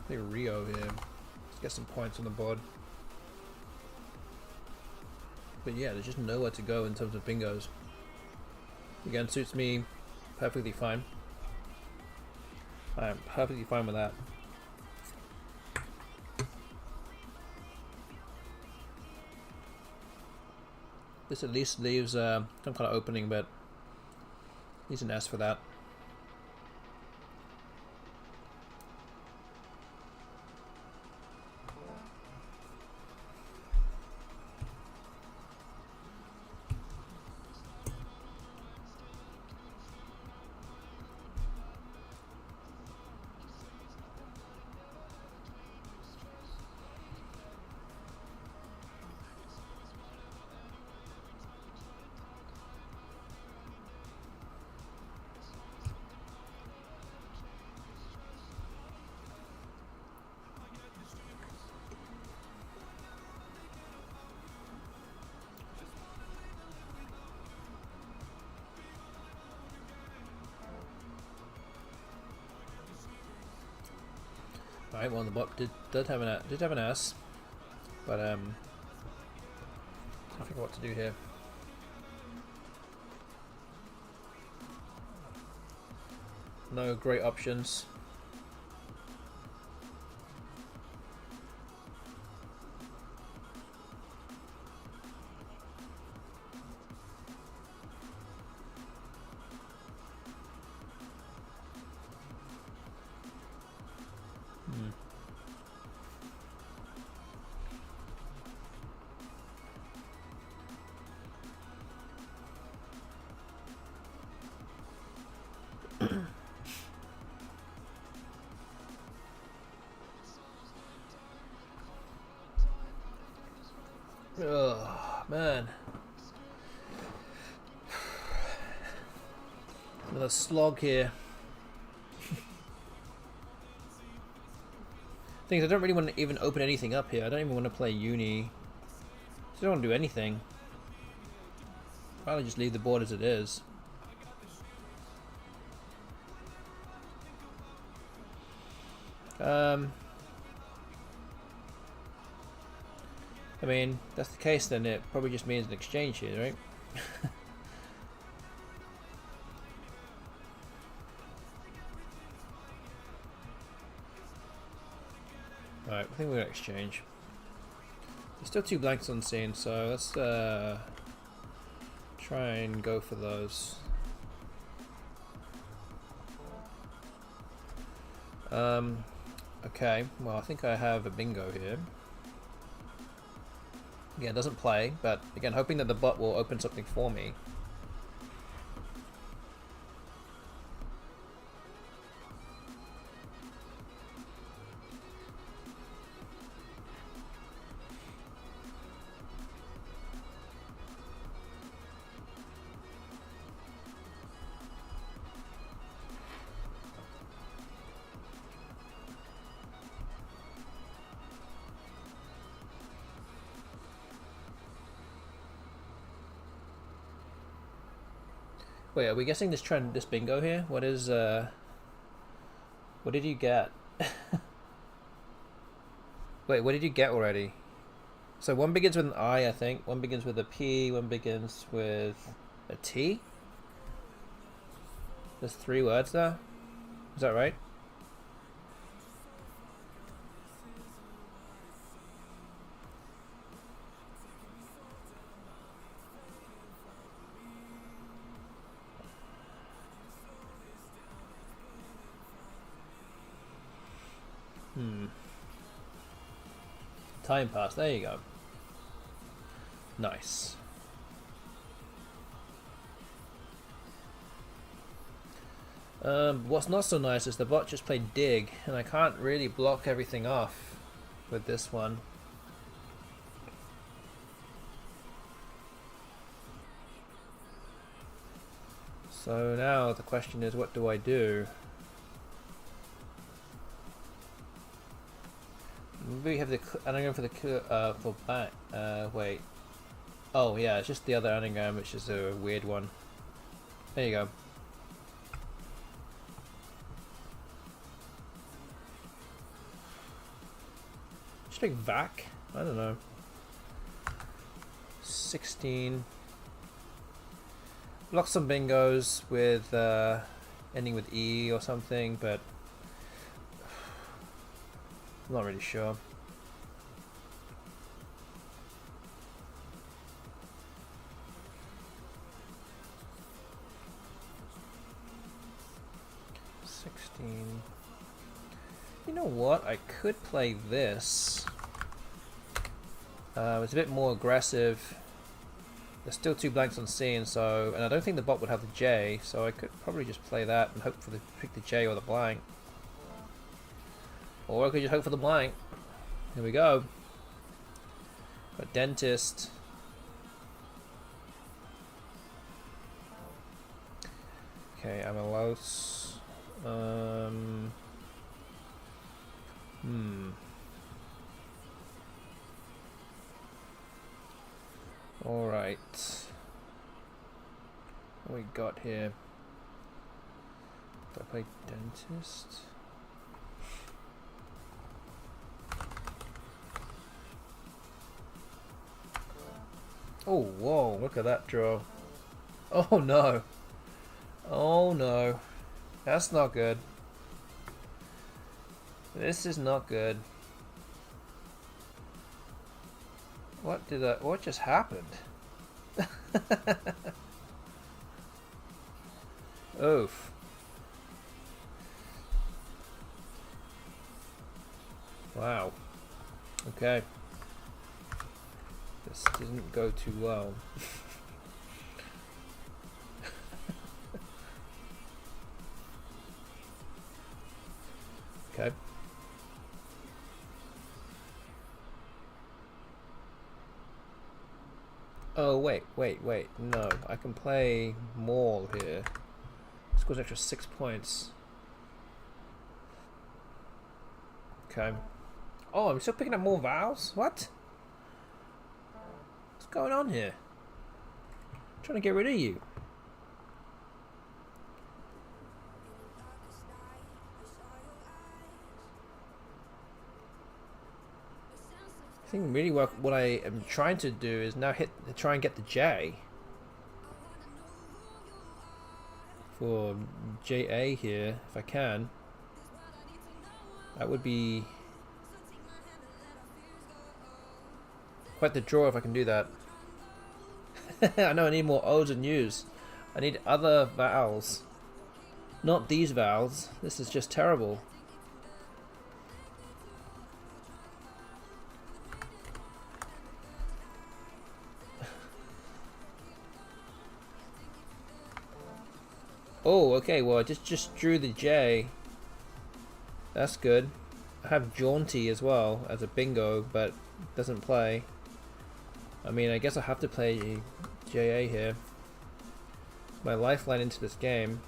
Play Rio here. Let's get some points on the board. But yeah, there's just nowhere to go in terms of bingos. Again, suits me perfectly fine. I am perfectly fine with that. This at least leaves some kind of opening, but he's an S for that. Alright, well the bot did have an S, but I don't think what to do here. No great options. Oh man, another slog here. Things I don't really want to even open anything up here. I don't even want to play uni. I don't want to do anything. I'd rather just leave the board as it is. I mean, if that's the case, then it probably just means an exchange here, right? Alright, I think we're gonna exchange. There's still 2 blanks on scene, so let's try and go for those. Okay, well I think I have a bingo here. Again, it doesn't play, but again, hoping that the bot will open something for me. Wait, are we guessing this trend, this bingo here? What is, what did you get? Wait, what did you get already? So one begins with an I think. One begins with a P. One begins with a T. There's 3 words there. Is that right? Time pass. There you go. Nice. What's not so nice is the bot just played dig, and I can't really block everything off with this one. So now the question is, what do I do? We have the anagram for the for back. Wait. Oh yeah, it's just the other anagram, which is a weird one. There you go. Just like vac. I don't know. 16. Block some bingos with ending with E or something, but I'm not really sure. You know what? I could play this. It's a bit more aggressive. There's still 2 blanks on C, and I don't think the bot would have the J, so I could probably just play that and hope for the pick the J or the blank. Or I could just hope for the blank. Here we go. Got dentist. Okay, amylose. All right. What we got here? Do I play dentist? Oh, whoa, look at that draw. Oh no. Oh no. That's not good. This is not good. What just happened? Oof. Wow. Okay. This didn't go too well. Okay. Oh, wait. No, I can play Maul here. Scores extra 6 points. Okay. Oh, I'm still picking up more vowels? What? What's going on here? I'm trying to get rid of you. I think really what I am trying to do is now try and get the J for JA here if I can. That would be quite the draw if I can do that. I know I need more O's and U's. I need other vowels. Not these vowels. This is just terrible. Oh, okay, well I just drew the J. That's good. I have jaunty as well as a bingo, but it doesn't play. I mean, I guess I have to play JA here. It's my lifeline into this game.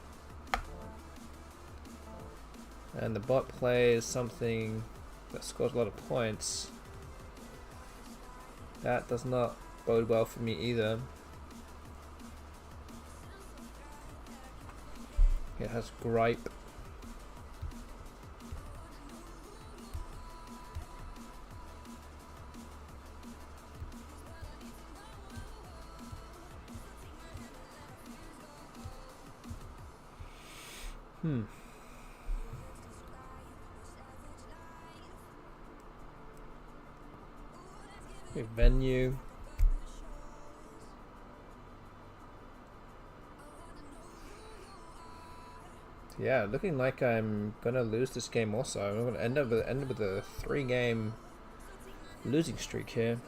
And the bot plays something that scores a lot of points. That does not bode well for me either. It has gripe. Venue. Yeah, looking like I'm gonna lose this game also. I'm gonna end up with a 3-game losing streak here.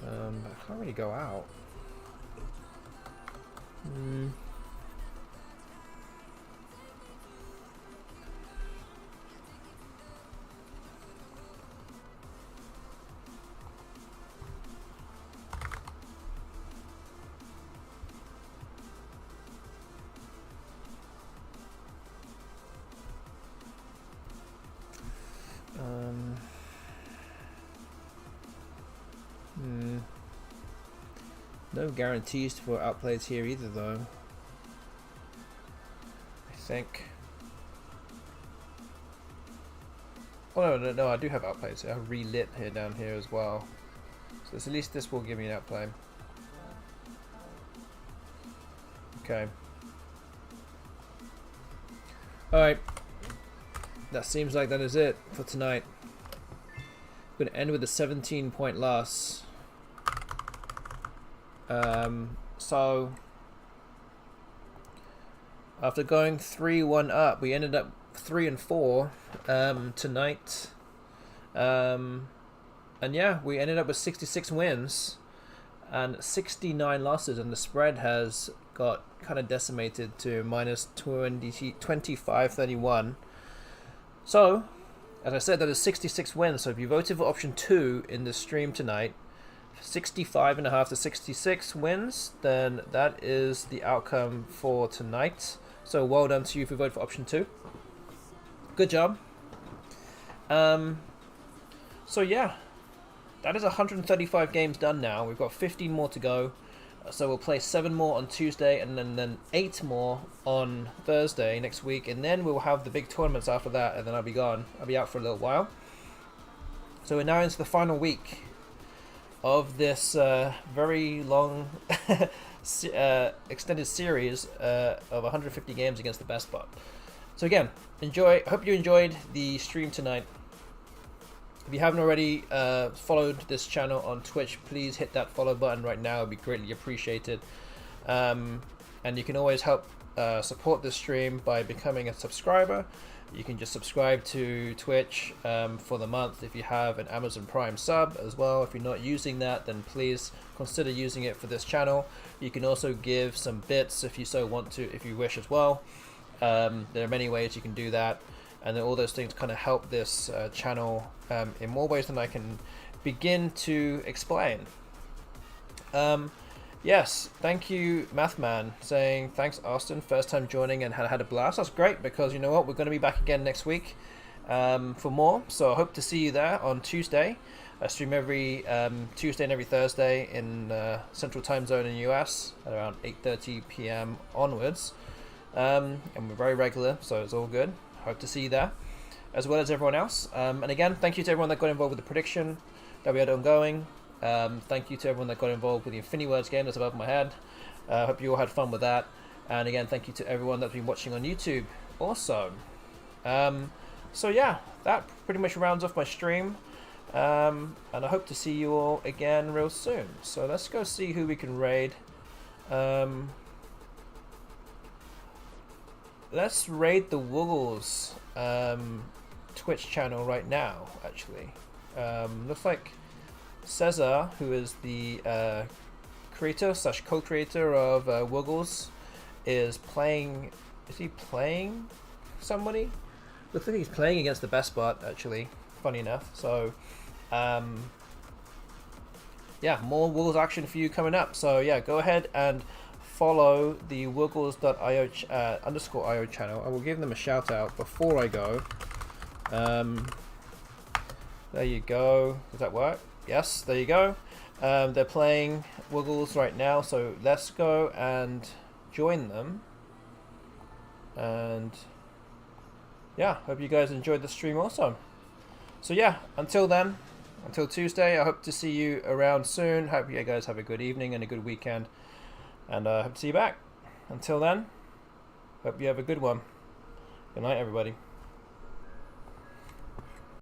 I can't really go out. No guarantees for outplays here either, though. I think. Oh no, I do have outplays. I have relit here down here as well. So at least this will give me an outplay. Okay. Alright. That seems like that is it for tonight. We're going to end with a 17-point loss. So after going 3-1 up, we ended up 3-4 tonight. And yeah, we ended up with 66 wins and 69 losses, and the spread has got kind of decimated to minus 25-31. So, as I said, that is 66 wins. So if you voted for option 2 in the stream tonight, 65.5 to 66 wins, then that is the outcome for tonight. So well done to you if you voted for option 2. Good job. So yeah, that is 135 games done now. We've got 15 more to go. So we'll play 7 more on Tuesday, and then 8 more on Thursday next week, and then we'll have the big tournaments after that, and then I'll be gone. I'll be out for a little while. So we're now into the final week of this very long extended series of 150 games against the BestBot. So again, enjoy. Hope you enjoyed the stream tonight. If you haven't already followed this channel on Twitch, please hit that follow button right now. It would be greatly appreciated. And you can always help support this stream by becoming a subscriber. You can just subscribe to Twitch for the month if you have an Amazon Prime sub as well. If you're not using that, then please consider using it for this channel. You can also give some bits if you so want to, if you wish as well. There are many ways you can do that, and then all those things kind of help this channel in more ways than I can begin to explain. Yes, thank you, Mathman, saying thanks, Austin, first time joining and had a blast. That's great, because you know what, we're going to be back again next week for more. So I hope to see you there on Tuesday. I stream every Tuesday and every Thursday in Central Time Zone in the US at around 8:30 p.m. onwards, and we're very regular, so it's all good. Hope to see you there, as well as everyone else. And again, thank you to everyone that got involved with the prediction that we had ongoing. Thank you to everyone that got involved with the Infinity Words game that's above my head. Hope you all had fun with that. And again, thank you to everyone that's been watching on YouTube also. So yeah, that pretty much rounds off my stream. And I hope to see you all again real soon. So let's go see who we can raid. Let's raid the Woogles Twitch channel right now, actually. Looks like Cesar, who is the creator / co-creator of Woogles, is playing. Is he playing somebody? Looks like he's playing against the BestBot, actually. Funny enough. So, yeah, more Woogles action for you coming up. So yeah, go ahead and follow the Woogles.io _io channel. I will give them a shout out before I go. There you go. Does that work? Yes, there you go. They're playing Wiggles right now, so let's go and join them. And yeah, hope you guys enjoyed the stream also. So yeah, until then, until Tuesday, I hope to see you around soon. Hope you guys have a good evening and a good weekend. And I hope to see you back. Until then, hope you have a good one. Good night, everybody.